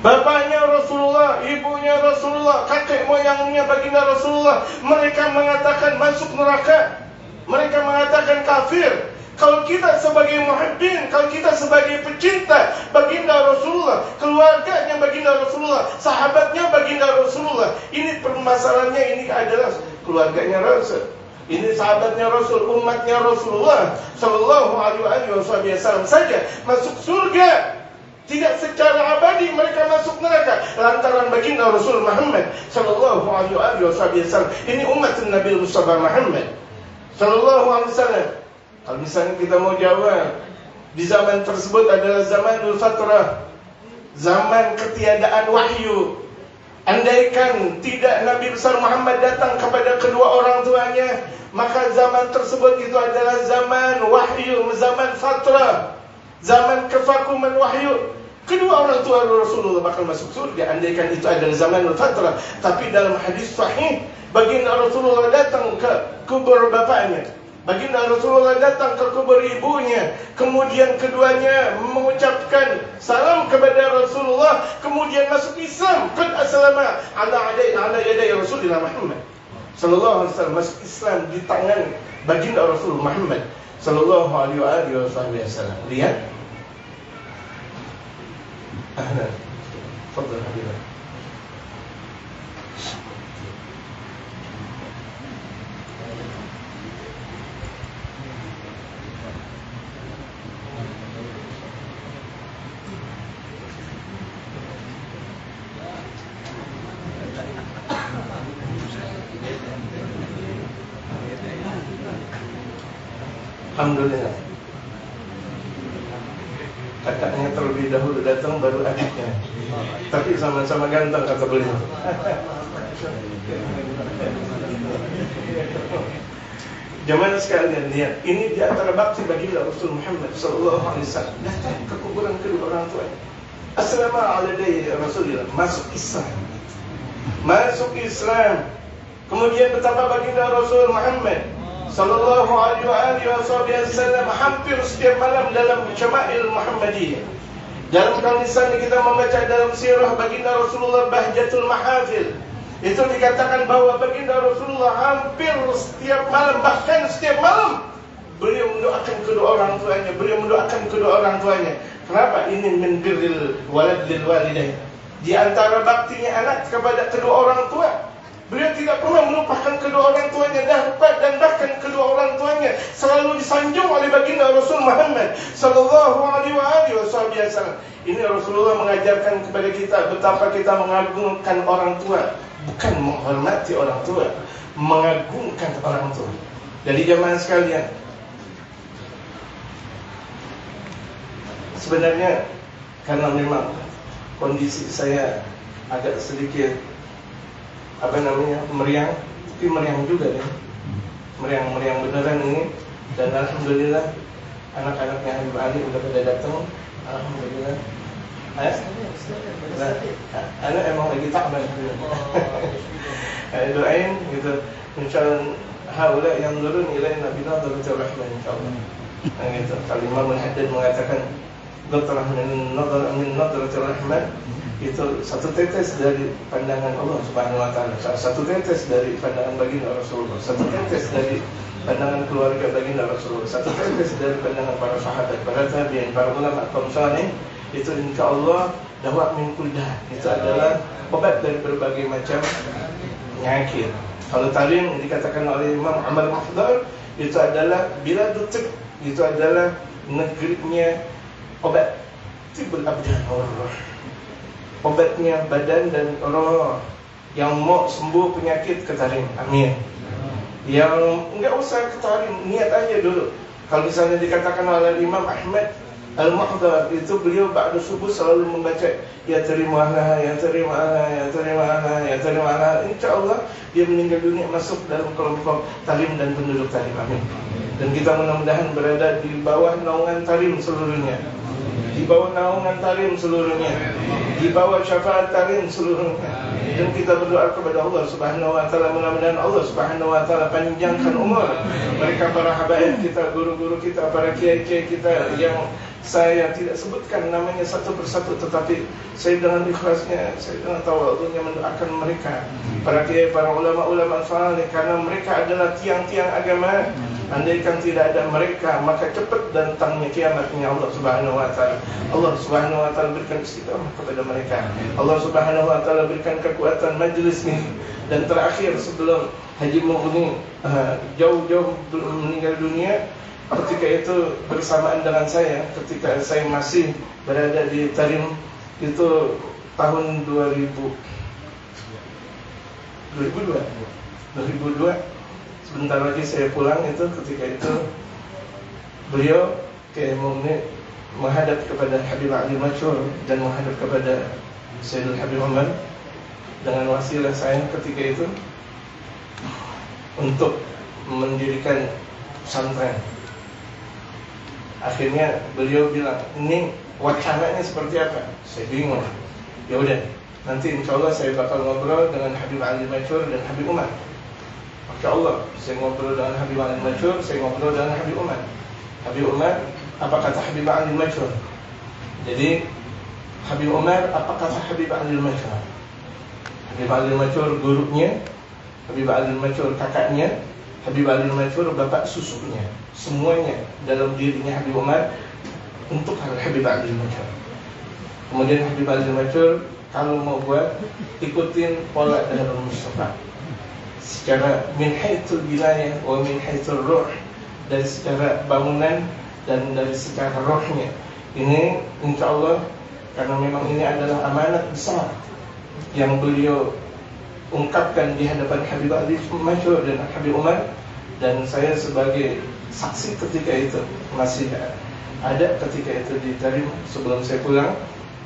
Bapaknya Rasulullah, ibunya Rasulullah, kakek moyangnya baginda Rasulullah, mereka mengatakan masuk neraka. Mereka mengatakan kafir. Kalau kita sebagai muhibbin, kalau kita sebagai pecinta baginda Rasulullah, keluarganya baginda Rasulullah, sahabatnya baginda Rasulullah, ini permasalahannya, ini adalah keluarganya Rasul, ini sahabatnya Rasul, umatnya Rasulullah sallallahu alaihi wasallam saja masuk surga. Tidak secara abadi mereka masuk neraka lantaran baginda Rasul Muhammad sallallahu alaihi wasallam. Ini umat Nabi Mustafa Muhammad sallallahu alaihi wasallam. Kalau misalnya kita mau jawab, di zaman tersebut adalah zamanul fatrah, zaman ketiadaan wahyu. Andaikan tidak Nabi besar Muhammad datang kepada kedua orang tuanya, maka zaman tersebut itu adalah zaman wahyu, zaman fatrah, zaman kevakuman wahyu. Kedua orang tua Rasulullah bakal masuk surga andaikan itu adalah zamanul fatrah. Tapi dalam hadis sahih, baginda Rasulullah datang ke kubur bapaknya, baginda Rasulullah datang ke kubur ibunya, kemudian keduanya mengucapkan salam kepada Rasulullah, kemudian masuk Islam. Qad aslama ala yaday Rasulullah Muhammad sallallahu alaihi wasallam, masuk Islam di tangan baginda Rasul Muhammad sallallahu alaihi wasallam. Lihat. Ahlan. Fadhal habibah. Alhamdulillah. Kakaknya terlebih dahulu datang, baru adiknya. Tapi sama-sama ganteng kata beliau. Jemaah sekalian, lihat, ini di antara bakti baginda Rasul Muhammad sallallahu alaihi wasallam. Datang ke kuburan kedua orang tuanya. Assalamualaikum Rasulullah, masuk Islam. Masuk Islam. Kemudian betapa baginda Rasul Muhammad sallallahu alaihi wasallam hampir setiap malam dalam Syama'il Muhammadiyah. Dalam kalisan kita membaca dalam sirah baginda Rasulullah Bahjatul Mahafil, itu dikatakan bahwa baginda Rasulullah hampir setiap malam, bahkan setiap malam beliau mendoakan kedua orang tuanya. Beliau mendoakan kedua orang tuanya. Kenapa? Ini min birril walad lil walidain. Di antara baktinya anak kepada kedua orang tua, beliau tidak pernah melupakan kedua orang tuanya, dan bahkan kedua orang tuanya selalu disanjung oleh baginda Rasul Muhammad sallallahu alaihi wasallam. Ini Rasulullah mengajarkan kepada kita betapa kita mengagungkan orang tua, bukan menghormati orang tua, mengagungkan orang tua. Jadi jemaah sekalian, sebenarnya karena memang kondisi saya agak sedikit meriang, tapi meriang juga ya, meriang beneran ini. Dan alhamdulillah anak-anaknya Habib Ali udah pada datang, alhamdulillah. Anak emang lagi takban. Doain gitu, insyaallah haula yang turun ilaina binadaratir rahman insyaallah. Gitu. Kalau Imam Al-Haddad mengatakan qatrah min nadaratir rahman, itu satu tetes dari pandangan Allah Subhanahu wa taala, satu tetes dari pandangan baginda Rasulullah, satu tetes dari pandangan keluarga baginda Rasulullah, satu tetes dari pandangan para sahabat, para tabi'in, para ulama kaum saleh. Itu insyaallah dawa min kuldah. Itu adalah obat dari berbagai macam penyakit. Kalau talim dikatakan oleh Imam Amal Mahdar, itu adalah biladut tib, itu adalah negerinya obat, tibul abdan Allah. Obatnya badan dan roh. Yang mau sembuh penyakit ke talim, amin. Yang enggak usah ke talim, niat aja dulu. Kalau misalnya dikatakan oleh Imam Ahmad Al-Muhdar, itu beliau ba'da subuh selalu membaca ya terimalah, ya terimalah, ya terimalah, ya terimalah. InsyaAllah dia meninggal dunia masuk dalam kelompok talim dan penduduk talim, amin. Dan kita mudah-mudahan berada di bawah naungan talim seluruhnya, di bawah naungan talim seluruhnya, di bawah syafaat talim seluruhnya. Dan kita berdoa kepada Allah Subhanahu wa taala, mudah-mudahan Allah Subhanahu wa taala panjangkan umur mereka, para habaib kita, guru-guru kita, para kiai-kiai kita yang saya tidak sebutkan namanya satu persatu, tetapi saya dengan ikhlasnya, saya dengan tawadhunya mendoakan mereka, para kiai, para ulama-ulama saleh, karena mereka adalah tiang-tiang agama. Andaikan tidak ada mereka, maka cepat datangnya kiamatnya Allah Subhanahu wa taala. Allah Subhanahu wa taala berikan istiqamah kepada mereka. Allah Subhanahu wa taala berikan kekuatan majlis ini. Dan terakhir sebelum Haji Mughni jauh-jauh meninggal dunia, ketika itu bersamaan dengan saya, ketika saya masih berada di Tarim, itu tahun 2002. Sebentar lagi saya pulang. Itu ketika itu beliau kayak menghadap kepada Habib Ali Masyhur dan menghadap kepada Sayyidul Habib Umar dengan wasilah saya ketika itu untuk mendirikan pesantren. Akhirnya beliau bilang, ini wacananya seperti apa? Saya bingung. Ya udah, nanti insyaallah saya bakal ngobrol dengan Habib Ali Masyhur dan Habib Umar. Masya Allah, saya ngobrol dengan Habib Ali Masyhur, saya ngobrol dengan Habib Umar. Habib Umar, apa kata Habib Ali Masyhur? Jadi Habib Umar, apa kata Habib Ali Masyhur? Habib Ali Masyhur gurunya, Habib Ali Masyhur kakaknya, Habib Ali Masyhur bapak susunya. Semuanya dalam dirinya Habib Umar untuk Habib Ali Masyhur. Kemudian Habib Ali Masyhur, kalau mau buat, ikutin pola Darul Mustafa secara min haitsul wilayah wa min haitsul ruh, dari secara bangunan dan dari secara rohnya. Ini insyaallah, karena memang ini adalah amanat besar yang beliau ungkapkan di hadapan Habib Ali Masyhur dan Habib Umar, Dan saya sebagai saksi ketika itu, masih ada ketika itu di Tarim sebelum saya pulang,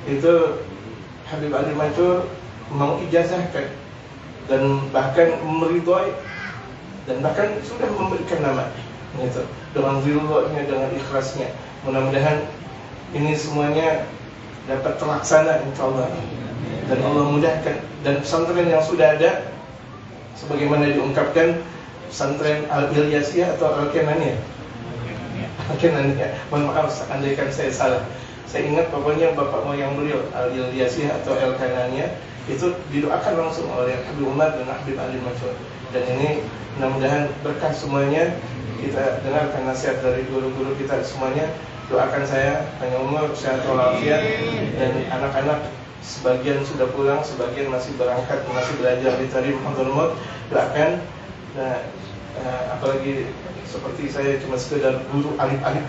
itu Habib Ali Mansur mengijazahkan dan bahkan meridhoi dan bahkan sudah memberikan nama gitu, dengan ridhonya, dengan ikhlasnya. Mudah-mudahan ini semuanya dapat terlaksana insyaallah, dan Allah mudahkan. Dan pesantren yang sudah ada sebagaimana diungkapkan, pesantren Al-Ilyasiyah atau Al-Kenaniyah, mohon maaf andaikan saya salah. Saya ingat pokoknya bapak moyang beliau Al-Ilyasiyah atau Al-Kenaniyah itu didoakan langsung oleh Habib Umar dan Habib Ali Mansur. Dan ini mudah-mudahan berkah semuanya. Kita dengarkan nasihat dari guru-guru kita semuanya. Doakan saya panjang umur, sehat walafiat, dan anak-anak sebagian sudah pulang, sebagian masih berangkat, masih belajar di Tarim Hadul Maut. Doakan. Nah, apalagi seperti saya cuma sekedar guru alif-alif,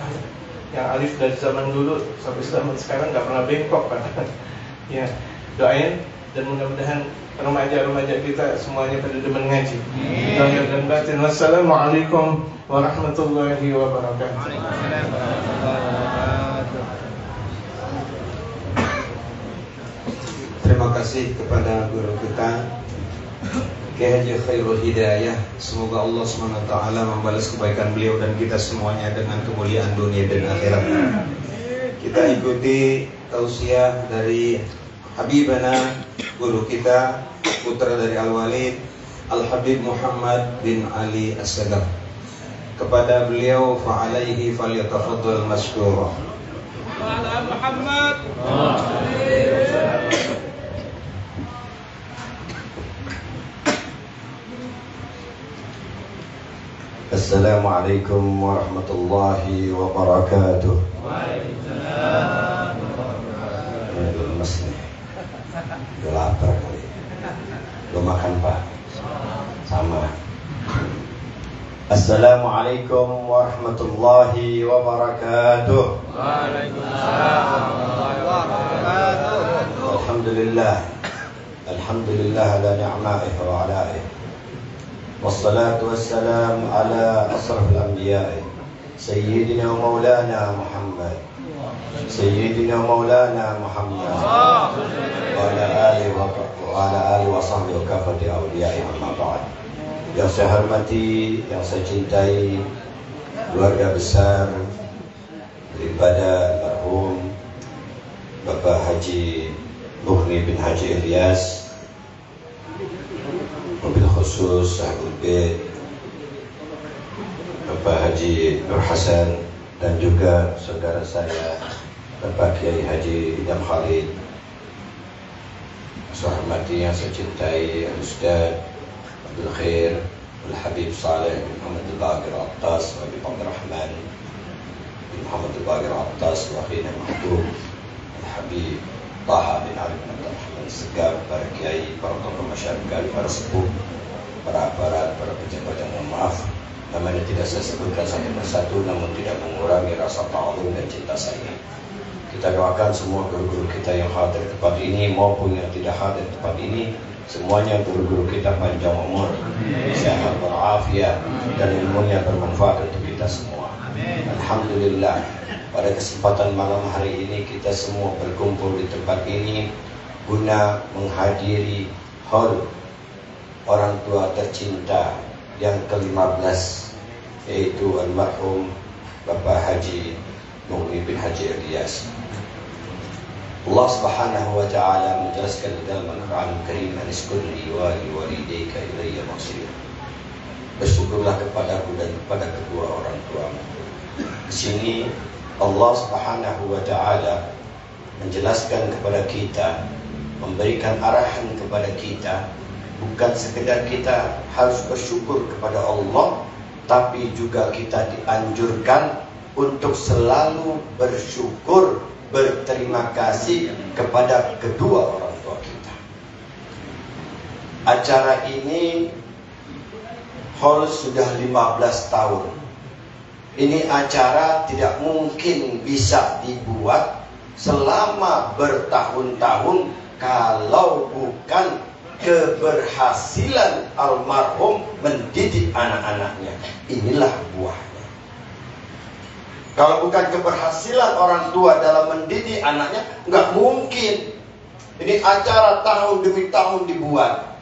yang alif dari zaman dulu sampai zaman sekarang nggak pernah bengkok kan. Ya, doain dan mudah-mudahan remaja-remaja kita semuanya pada demen ngaji. Lahir dan batin. Wassalamualaikum warahmatullahi wabarakatuh. Terima kasih kepada guru kita Kiai Haji Khairul Hidayah. Semoga Allah SWT membalas kebaikan beliau dan kita semuanya dengan kemuliaan dunia dan akhirat. Kita ikuti tausiah dari Habibana, guru kita, putra dari Al-Walid, Al-Habib Muhammad bin Ali As-Sagaf. Kepada beliau, fa'alaihi falyatafaddal masykurah. Muhammad. Assalamualaikum warahmatullahi wabarakatuh. Waalaikumsalam warahmatullahi wabarakatuh. Udah lapar kali. Belum makan Pak? Sama. Assalamualaikum warahmatullahi wabarakatuh. Waalaikumsalam warahmatullahi wabarakatuh. Alhamdulillah. Alhamdulillah ala ni'maihi wa alaihi. Wassalatu wassalamu ala asrafil anbiya'i Sayyidina wa maulana Muhammad, Sayyidina wa maulana Muhammad, wa ala alihi wa sahbihi wa kafati awliya'i amma ba'd. Yang saya hormati, yang saya cintai, keluarga besar daripada almarhum Bapak Haji Mughni bin Haji Ilyas, mobil khusus Sahibul Bait Bapak Haji Nur Hasan, dan juga saudara saya Bapak Kiai Haji Idham Khalid. Saya hormati, yang saya cintai, Al-Ustaz Abdul Khair Al-Habib Saleh bin Muhammad Al-Baqir Al-Attas, Habib Abdurrahman bin Muhammad Al-Baqir Al-Attas, wa akhina Mahdum Al-Habib Taha bin Ali bin Abdurrahman Segar, para kiai, para tokoh masyarakat, para sepuh, para aparat, para pejabat yang mohon maaf namanya tidak saya sebutkan satu persatu, namun tidak mengurangi rasa ta'zim dan cinta saya. Kita doakan semua guru-guru kita yang hadir di tempat ini maupun yang tidak hadir di tempat ini, semuanya guru-guru kita panjang umur, sehat walafiat, dan ilmunya bermanfaat untuk kita semua. Alhamdulillah, pada kesempatan malam hari ini kita semua berkumpul di tempat ini guna menghadiri haul orang tua tercinta yang ke-15, yaitu almarhum Bapak Haji Mughni bin Haji Ilyas. Allah Subhanahu wa taala menjelaskan dalam Al-Qur'an Al-Karim, "Aniskurni wa liwalidayka ilayya masir." Bersyukurlah kepadaku dan kepada kedua orang tuamu. Di sini Allah Subhanahu wa taala menjelaskan kepada kita, memberikan arahan kepada kita, bukan sekedar kita harus bersyukur kepada Allah, tapi juga kita dianjurkan untuk selalu bersyukur, berterima kasih kepada kedua orang tua kita. Acara ini hall sudah 15 tahun. Ini acara tidak mungkin bisa dibuat selama bertahun-tahun kalau bukan keberhasilan almarhum mendidik anak-anaknya. Inilah buahnya. Kalau bukan keberhasilan orang tua dalam mendidik anaknya, nggak mungkin. Ini acara tahun demi tahun dibuat.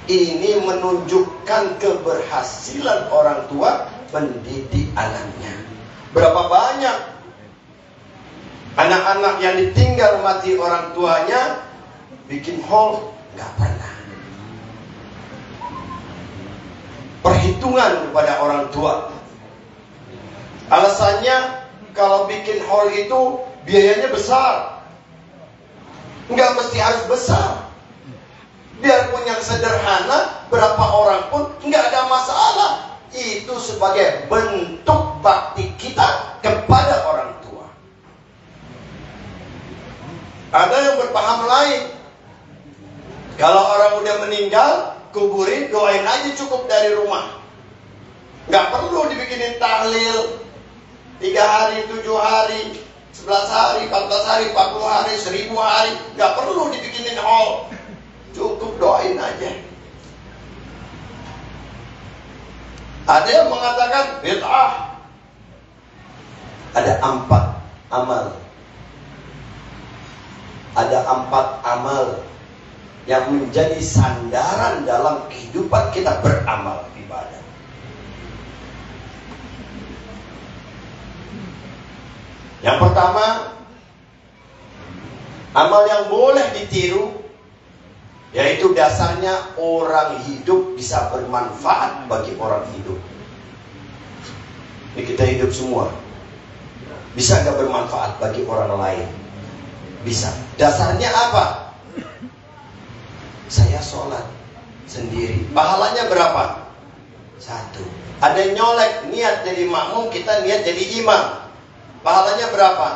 Ini menunjukkan keberhasilan orang tua mendidik anaknya. Berapa banyak anak-anak yang ditinggal mati orang tuanya bikin hall, nggak pernah. Perhitungan kepada orang tua. Alasannya kalau bikin hall itu biayanya besar. Nggak mesti harus besar. Biarpun yang sederhana, berapa orang pun nggak ada masalah. Itu sebagai bentuk bakti kita kepada orang tua. Ada yang berpaham lain. Kalau orang udah meninggal, kuburin, doain aja cukup dari rumah. Nggak perlu dibikinin tahlil 3 hari, 7 hari, 11 hari, 14 hari, 40 hari, 1000 hari. Nggak perlu dibikinin hall. Cukup doain aja. Ada yang mengatakan bid'ah. Ada 4 amal. Ada 4 amal yang menjadi sandaran dalam kehidupan kita beramal ibadah. Yang pertama, amal yang boleh ditiru, yaitu dasarnya orang hidup bisa bermanfaat bagi orang hidup. Ini kita hidup semua. Bisa gak bermanfaat bagi orang lain? Bisa. Dasarnya apa? Saya sholat sendiri. Pahalanya berapa? 1. Ada yang nyolek, niat jadi makmum, kita niat jadi imam. Pahalanya berapa?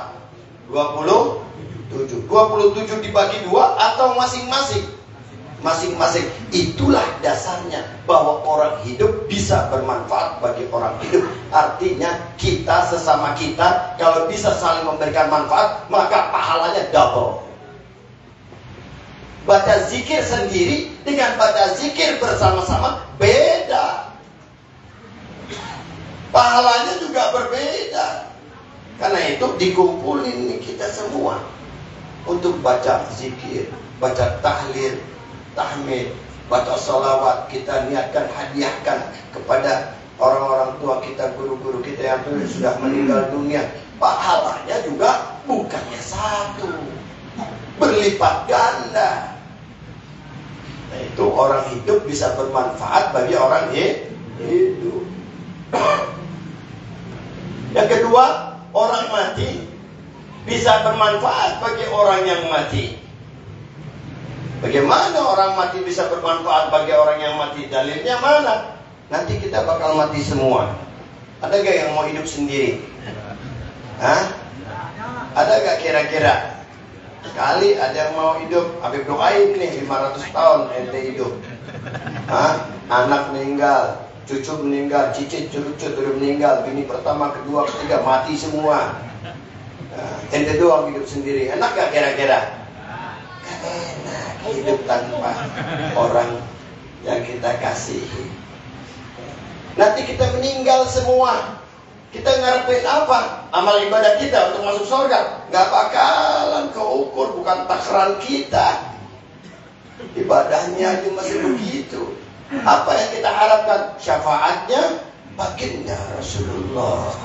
27. 27 dibagi 2 atau masing-masing? Masing-masing. Itulah dasarnya bahwa orang hidup bisa bermanfaat bagi orang hidup. Artinya kita sesama kita kalau bisa saling memberikan manfaat, maka pahalanya double. Baca zikir sendiri dengan baca zikir bersama-sama beda. Pahalanya juga berbeda. Karena itu dikumpulin nih kita semua untuk baca zikir, baca tahlil, tahmid, baca salawat. Kita niatkan, hadiahkan kepada orang-orang tua kita, guru-guru kita yang sudah meninggal dunia. Pahalanya juga bukannya 1, berlipat ganda. Nah, itu orang hidup bisa bermanfaat bagi orang hidup. Yang kedua, orang mati bisa bermanfaat bagi orang yang mati. Bagaimana orang mati bisa bermanfaat bagi orang yang mati? Dalilnya mana? Nanti kita bakal mati semua. Ada gak yang mau hidup sendiri? Hah? Ada gak kira-kira? Sekali ada yang mau hidup. Habib doain nih 500 tahun ente hidup. Hah? Anak meninggal, cucu meninggal, cicit cucu udah meninggal, bini pertama, kedua, ketiga mati semua. Nah, ente doang hidup sendiri. Enak gak kira-kira? Enak hidup tanpa orang yang kita kasihi. Nanti kita meninggal semua. Kita ngarepin apa? Amal ibadah kita untuk masuk surga gak bakalan keukur, bukan takaran kita. Ibadahnya aja masih begitu. Apa yang kita harapkan? Syafaatnya baginda Rasulullah.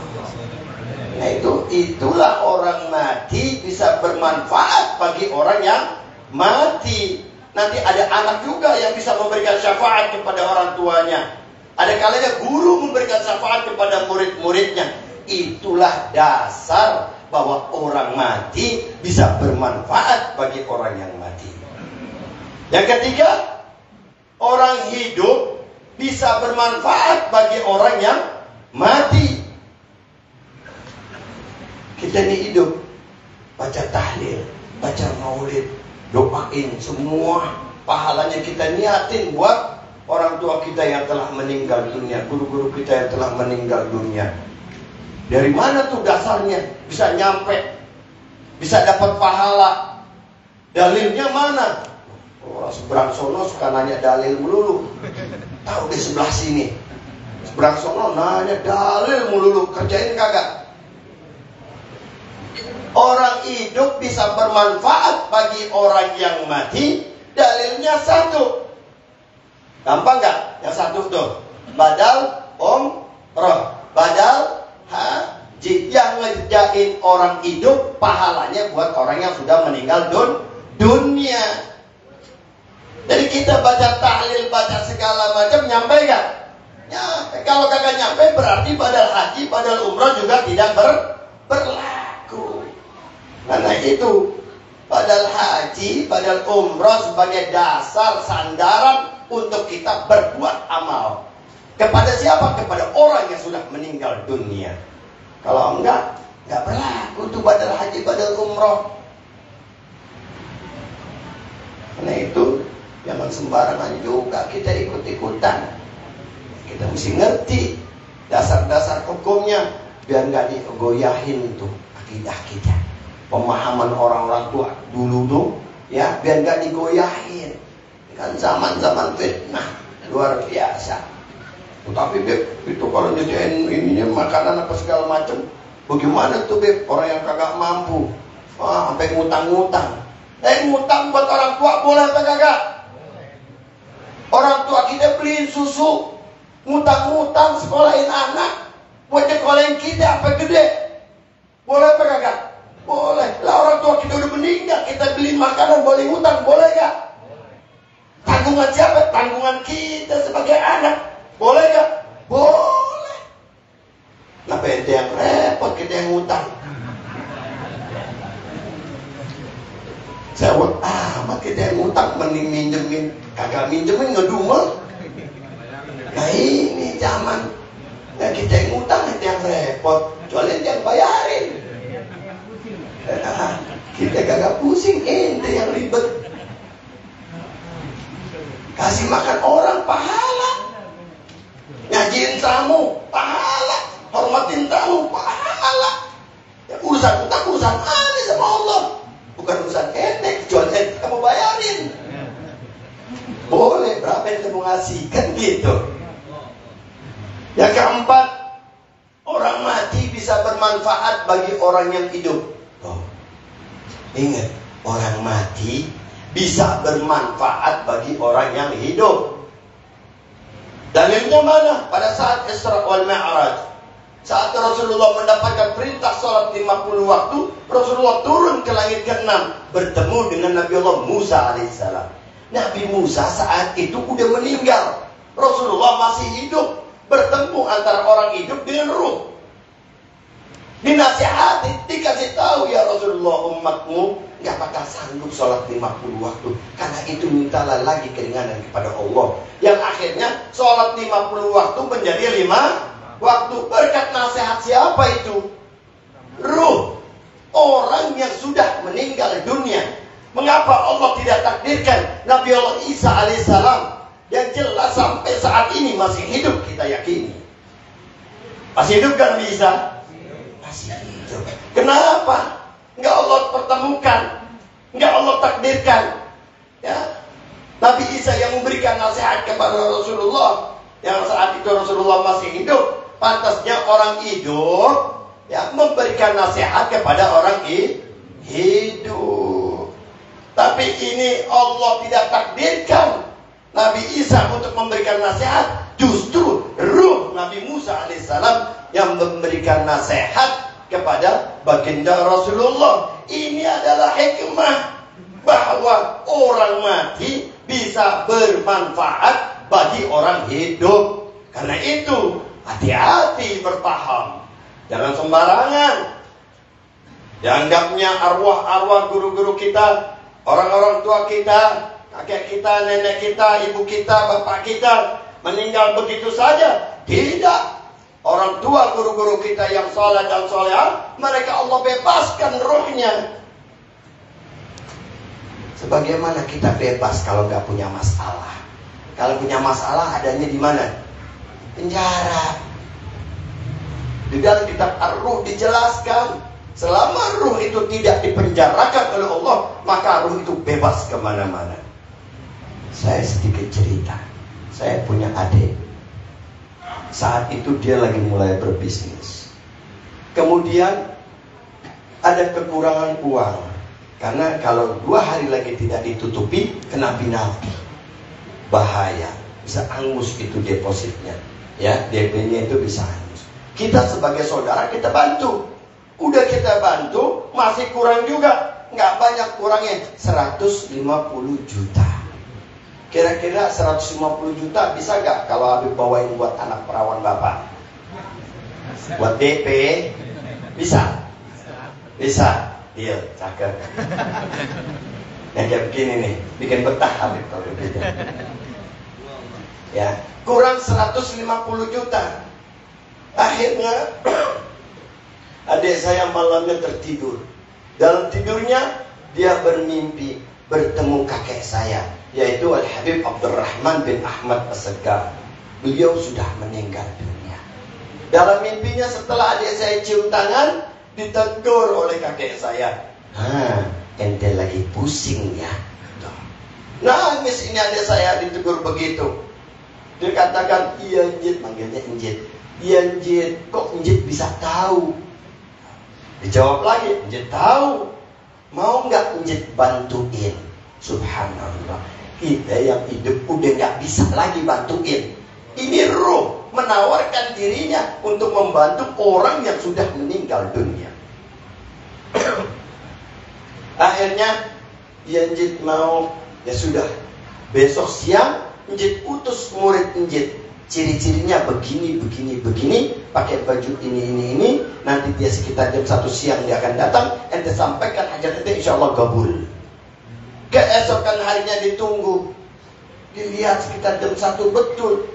Nah itulah orang mati bisa bermanfaat bagi orang yang mati. Nanti ada anak juga yang bisa memberikan syafaat kepada orang tuanya. Ada kalanya guru memberikan syafaat kepada murid-muridnya. Itulah dasar bahwa orang mati bisa bermanfaat bagi orang yang mati. Yang ketiga, orang hidup bisa bermanfaat bagi orang yang mati. Kita ini hidup, baca tahlil, baca maulid, doain semua. Pahalanya kita niatin buat orang tua kita yang telah meninggal dunia, guru-guru kita yang telah meninggal dunia. Dari mana tuh dasarnya bisa nyampe, bisa dapat pahala? Dalilnya mana? Orang seberang sono suka nanya dalil melulu. Tahu di sebelah sini. Seberang sono nanya dalil melulu. Kerjain kagak? Orang hidup bisa bermanfaat bagi orang yang mati. Dalilnya satu. Gampang gak? Yang satu tuh. Badal umroh. Badal haji. Yang ngerjain orang hidup, pahalanya buat orang yang sudah meninggal dunia. Jadi kita baca tahlil, baca segala macam, nyampe gak? Nyampe. Kalau kagak nyampe berarti badal haji, badal umroh juga tidak berlaku. Karena itu badal haji, badal umroh sebagai dasar sandaran untuk kita berbuat amal. Kepada siapa? Kepada orang yang sudah meninggal dunia. Kalau enggak berlaku tuh badal haji, badal umroh. Karena itu jangan sembarangan juga kita ikut-ikutan. Kita mesti ngerti dasar-dasar hukumnya biar nggak digoyahin tuh akidah kita. Pemahaman orang-orang tua dulu tuh ya biar nggak digoyahin. Kan zaman-zaman fitnah luar biasa. Tapi Beb, itu kalau nyediain ininya makanan apa segala macam, bagaimana tuh Beb? Orang yang kagak mampu, sampai ngutang-ngutang. Ngutang buat orang tua boleh apa kagak? Orang tua kita beliin susu, ngutang-ngutang sekolahin anak, buat nyekolahin kita apa gede? Boleh apa kagak? Boleh. Lah orang tua kita udah meninggal, kita beliin makanan boleh ngutang, boleh gak? Tanggungan siapa? Tanggungan kita sebagai anak. Boleh gak? Boleh. Kenapa ente yang repot, kita yang ngutang? Saya buat amat kita yang ngutang, mending minjemin. Kagak minjemin ngedumel. Nah ini zaman. Nah kita yang ngutang, ente yang repot. Kecuali ente yang bayarin. Nah, kita kagak pusing, ente yang ribet. Kasih makan orang, pahala. Ngajiin tamu, pahala. Hormatin tamu, pahala. Ya, urusan utang, urusan aneh sama Allah. Bukan urusan ente, kecuali ente kamu bayarin. Boleh, berapa yang kamu ngasih, kan gitu. Yang keempat, orang mati bisa bermanfaat bagi orang yang hidup. Oh, ingat, orang mati bisa bermanfaat bagi orang yang hidup. Dalilnya mana? Pada saat Isra wal Mi'raj, saat Rasulullah mendapatkan perintah sholat 50 waktu, Rasulullah turun ke langit ke-6 bertemu dengan Nabi Allah Musa alaihissalam. Nabi Musa saat itu udah meninggal, Rasulullah masih hidup, bertemu antara orang hidup dengan ruh. Dinasihati, dikasih tahu, ya Rasulullah, umatmu gak bakal sanggup sholat 50 waktu. Karena itu mintalah lagi keringanan kepada Allah. Yang akhirnya sholat 50 waktu menjadi 5 waktu. Berkat nasihat siapa itu? Ruh orang yang sudah meninggal dunia. Mengapa Allah tidak takdirkan Nabi Allah Isa alaihissalam yang jelas sampai saat ini masih hidup, kita yakini. Masih hidup kan Nabi Isa? Masih hidup. Kenapa? Enggak Allah pertemukan, enggak Allah takdirkan. Ya, Nabi Isa yang memberikan nasihat kepada Rasulullah, yang saat itu Rasulullah masih hidup. Pantasnya orang hidup ya memberikan nasihat kepada orang hidup. Tapi ini Allah tidak takdirkan Nabi Isa untuk memberikan nasihat. Justru ruh Nabi Musa alaihissalam yang memberikan nasihat kepada baginda Rasulullah. Ini adalah hikmah bahwa orang mati bisa bermanfaat bagi orang hidup. Karena itu hati-hati berpaham, jangan sembarangan. Dianggapnya arwah-arwah guru-guru kita, orang-orang tua kita, kakek kita, nenek kita, ibu kita, bapak kita meninggal begitu saja. Tidak. Orang tua guru-guru kita yang soleh dan solehah, mereka Allah bebaskan ruhnya. Sebagaimana kita bebas kalau nggak punya masalah. Kalau punya masalah adanya di mana? Penjara. Di dalam kitab Ar-Ruh dijelaskan, selama ruh itu tidak dipenjarakan oleh Allah, maka ruh itu bebas kemana-mana. Saya sedikit cerita. Saya punya adik. Saat itu dia lagi mulai berbisnis. Kemudian ada kekurangan uang. Karena kalau 2 hari lagi tidak ditutupi, kena penalti. Bahaya. Bisa angus itu depositnya. Ya, DP-nya itu bisa angus. Kita sebagai saudara kita bantu. Udah kita bantu, masih kurang juga. Nggak banyak kurangnya, 150 juta. Kira-kira 150 juta bisa nggak kalau Habib bawain buat anak perawan Bapak? Buat DP? Bisa? Bisa? Iya, cakep. Yang kayak begini nih, bikin betah Habib kalau begitu. Ya, kurang 150 juta. Akhirnya adik saya malamnya tertidur. Dalam tidurnya dia bermimpi bertemu kakek saya, yaitu Al-Habib Abdurrahman bin Ahmad As-Segaf. Beliau sudah meninggal dunia. Dalam mimpinya setelah adik saya cium tangan, ditegur oleh kakek saya. Ente lagi pusing ya. Nangis ini adik saya ditegur begitu. Dia katakan, iya Njit, manggilnya Njit. Iya Njit, kok Njit bisa tahu? Dijawab lagi, Njit tahu. Mau nggak Njit bantuin? Subhanallah. Kita yang hidup udah nggak bisa lagi bantuin. Ini roh menawarkan dirinya untuk membantu orang yang sudah meninggal dunia. Akhirnya ya Njit mau, ya sudah. Besok siang Njit utus murid Njit. Ciri-cirinya begini, pakai baju ini. Nanti dia sekitar jam 1 siang dia akan datang. Ente sampaikan hajat ente, insya Allah kabul. Keesokan harinya ditunggu. Dilihat sekitar jam 1 betul.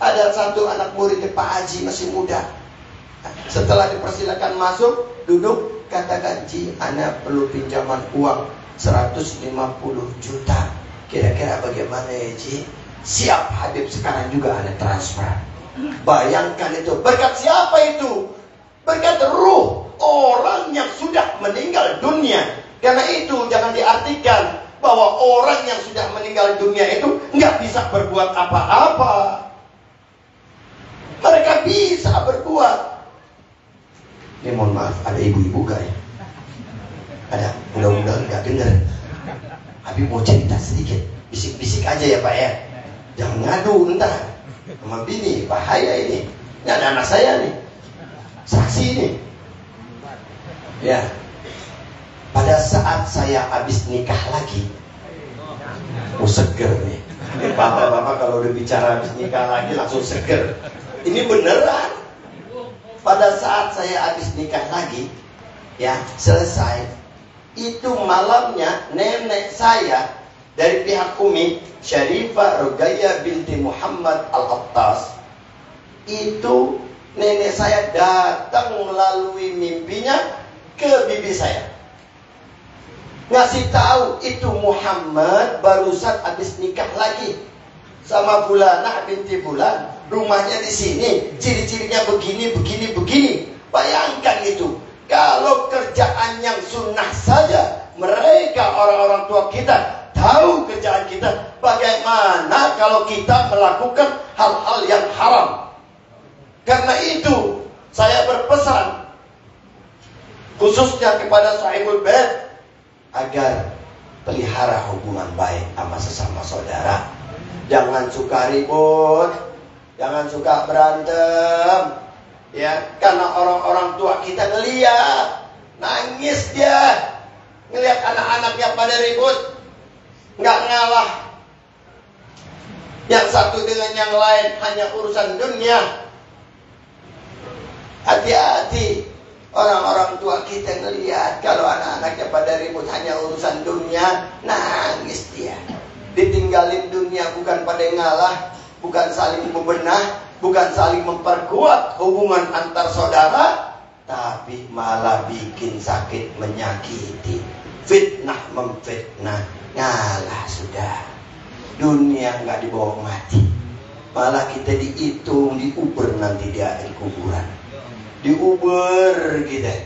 Ada satu anak muridnya Pak Haji masih muda. Setelah dipersilakan masuk, duduk, katakan, Ji, anak perlu pinjaman uang 150 juta. Kira-kira bagaimana ya Ji? Siap Habib, sekarang juga ada transfer. Bayangkan itu, berkat siapa itu? Berkat ruh orang yang sudah meninggal dunia. Karena itu jangan diartikan bahwa orang yang sudah meninggal dunia itu nggak bisa berbuat apa-apa. Mereka bisa berbuat. Ini mohon maaf, ada ibu-ibu gak ya? Ada, mudah-mudahan nggak dengar. Habib mau cerita sedikit, bisik-bisik aja ya Pak ya. Jangan ngadu ntar sama bini, bahaya ini. Ini ada anak saya nih, saksi ini. Ya, pada saat saya habis nikah lagi, seger nih. Bapak-bapak kalau udah bicara habis nikah lagi langsung seger. Ini beneran. Pada saat saya habis nikah lagi, ya selesai. Itu malamnya nenek saya dari pihak Umi Syarifah Rugaya binti Muhammad Al-Attas, itu nenek saya datang melalui mimpinya ke bibi saya, ngasih tahu itu Muhammad barusan habis nikah lagi sama Bulanah binti Bulan, rumahnya di sini, ciri-cirinya begini. Bayangkan itu, kalau kerjaan yang sunnah saja mereka orang-orang tua kita tahu kerjaan kita, bagaimana kalau kita melakukan hal-hal yang haram? Karena itu saya berpesan khususnya kepada sahibul bait agar pelihara hubungan baik sama sesama saudara. Jangan suka ribut, jangan suka berantem, ya, karena orang-orang tua kita ngeliat, nangis dia ngelihat anak-anaknya pada ribut. Nggak ngalah. Yang satu dengan yang lain hanya urusan dunia. Hati-hati. Orang-orang tua kita ngelihat kalau anak-anaknya pada ribut hanya urusan dunia, nangis dia. Ditinggalin dunia bukan pada ngalah, bukan saling membenah, bukan saling memperkuat hubungan antar saudara, tapi malah bikin sakit, menyakiti. Fitnah memfitnah. Ngalah sudah. Dunia nggak dibawa mati, malah kita dihitung, diuber nanti di akhir kuburan. Diuber kita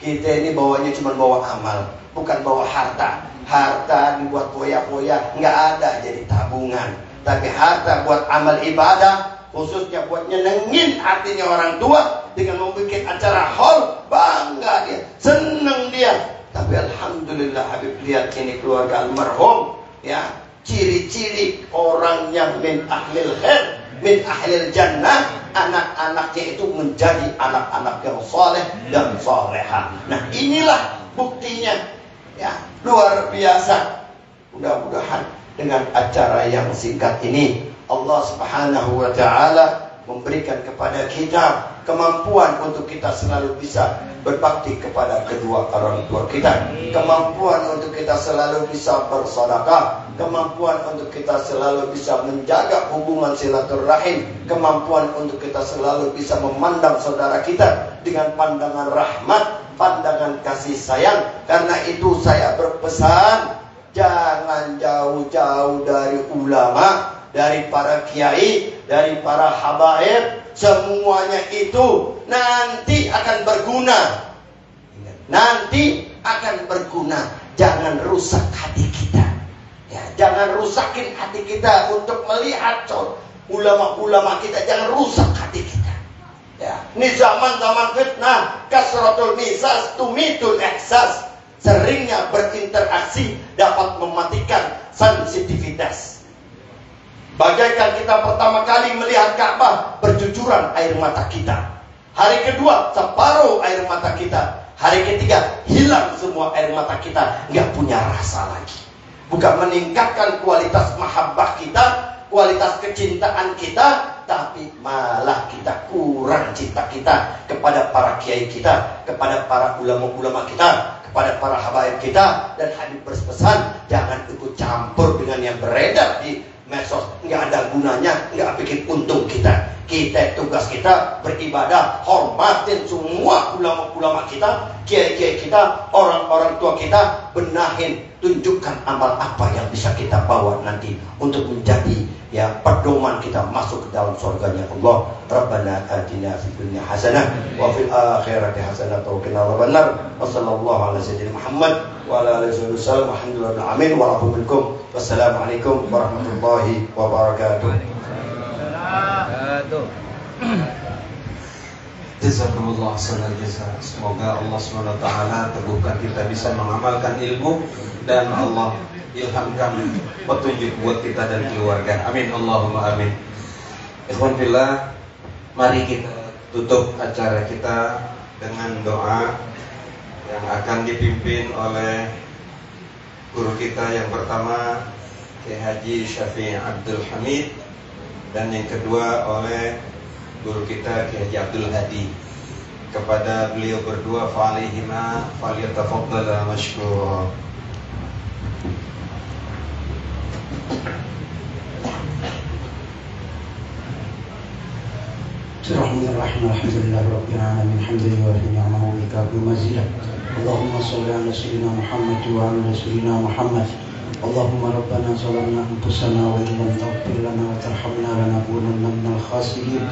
Kita ini bawanya cuma bawa amal, bukan bawa harta. Harta dibuat poya-poya, nggak ada jadi tabungan. Tapi harta buat amal ibadah, khususnya buat nyenengin hatinya orang tua dengan membuat acara haul, bangga dia, seneng dia. Tapi alhamdulillah Habib lihat ini keluarga almarhum, ya, ciri-ciri orang yang min ahlil khair, min ahlil jannah, anak-anaknya itu menjadi anak-anak yang soleh dan soleha. Nah inilah buktinya, ya, luar biasa. Mudah-mudahan dengan acara yang singkat ini Allah Subhanahu wa ta'ala memberikan kepada kita kemampuan untuk kita selalu bisa berbakti kepada kedua orang tua kita, kemampuan untuk kita selalu bisa bersedekah, kemampuan untuk kita selalu bisa menjaga hubungan silaturahim, kemampuan untuk kita selalu bisa memandang saudara kita dengan pandangan rahmat, pandangan kasih sayang. Karena itu saya berpesan, jangan jauh-jauh dari ulama, dari para kiai, dari para habaib. Semuanya itu nanti akan berguna. Nanti akan berguna. Jangan rusak hati kita, ya, jangan rusakin hati kita untuk melihat ulama-ulama kita. Jangan rusak hati kita, ya. Ini zaman-zaman fitnah, kasratul misas tumitul ihsas. Seringnya berinteraksi dapat mematikan sensitivitas. Bagaikan kita pertama kali melihat Ka'bah, berjujuran air mata kita. Hari kedua, separuh air mata kita. Hari ketiga, hilang semua air mata kita. Nggak punya rasa lagi. Bukan meningkatkan kualitas mahabbah kita, kualitas kecintaan kita, tapi malah kita kurang cinta kita kepada para kiai kita, kepada para ulama-ulama kita, kepada para habaib kita. Dan Habib berpesan, jangan ikut campur dengan yang beredar di medsos, nggak ada gunanya, nggak bikin untung kita. Kita tugas kita beribadah, hormatin semua ulama-ulama kita, kiai-kiai kita, orang-orang tua kita, benahin, tunjukkan amal apa yang bisa kita bawa nanti untuk menjadi, ya, pedoman kita masuk ke dalam surganya Allah. Rabbana atina fid dunya hasanah wa fil akhirati hasanah wa qina adzabannar. Wassallallahu ala sayyidina Muhammad wa ala alihi wasallam. Alhamdulillah amin wa rabbukum minkum. Wassalamualaikum warahmatullahi wabarakatuh. Jazakumullah khairan jazaa. Semoga Allah SWT teguhkan kita bisa mengamalkan ilmu dan Allah ilhamkan petunjuk buat kita dan keluarga. Amin Allahumma amin. Ikhwan fillah, mari kita tutup acara kita dengan doa yang akan dipimpin oleh guru kita yang pertama, Kiai Haji Syafi'i Abdul Hamid, dan yang kedua oleh guru kita Kiai Haji Abdul Hadi. Kepada beliau berdua, fa'alaihima falyatafaddala mashkura. Bismillahirrahmanirrahim. Alhamdulillahirabbil alamin. Hamdalillah wa ni'mahu wa kafi mazidah. Allahumma shalli ala sayyidina Muhammad wa ala sayyidina Muhammad. Allahumma rabbana zalamna anfusana wa illam taghfir lana wa tarhamna lanakunanna minal khasirin.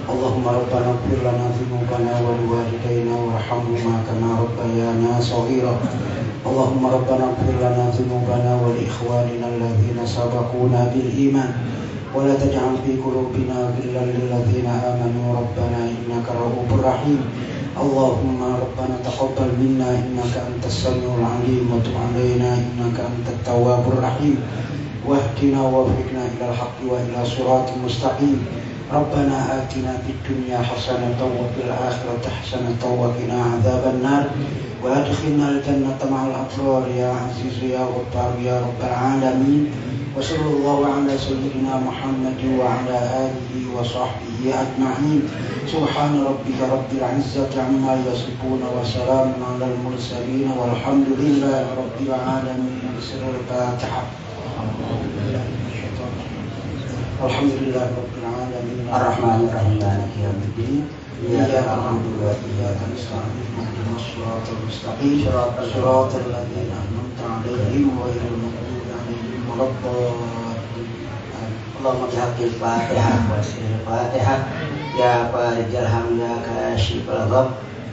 Allahumma rabbana ighfir lana dhunubana wa liwalidayna warhamhuma kama rabbayana shaghira. Allahumma rabbana ighfir lana dhunubana wa li ikhwanina alladhina sabaquna bil iman. ولا تجعل في قلوبنا غلا للذين آمنوا ربنا إنك رؤوف رحيم. اللهم ربنا تقبل منا إنك أنت السميع العليم وتب علينا إنك أنت التواب الرحيم واهدنا ووفقنا إلى الحق وإلى صراط مستقيم. ربنا آتنا في الدنيا حسنة وفي الآخرة حسنة وقنا عذاب النار وأدخلنا الجنة مع الأبرار يا عزيز يا غفار يا رب العالمين. وصلى الله على سيدنا محمد وعلى آله وصحبه أجمعين. سبحان ربك رب العزة عما يصفون وسلام على المرسلين والحمد لله رب العالمين. بسر الفاتحة. الحمد لله رب العالمين الرحمن الرحيم مالك يوم الدين إياك نعبد وإياك نستعين اهدنا الصراط المستقيم صراط الذين أنعمت عليهم غير المغضوب عليهم ولا الضالين. اللهم بحق الفاتحة وسر الفاتحة يا فارج الهم يا كاشف الغم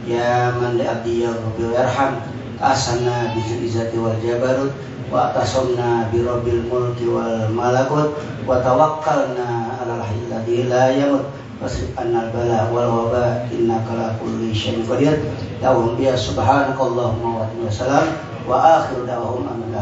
Ya man li abdi ya rabbi warham asana bizil izzati wal jabarut wa tasamna bi rabbil mulki wal malakut wa tawakkalna ala alladzi la yamut wasrif annal bala wal waba innaka la kulli syai'in qadir da'uhum biya subhanakallahumma wa bihamdika wa akhiru da'wahum amin.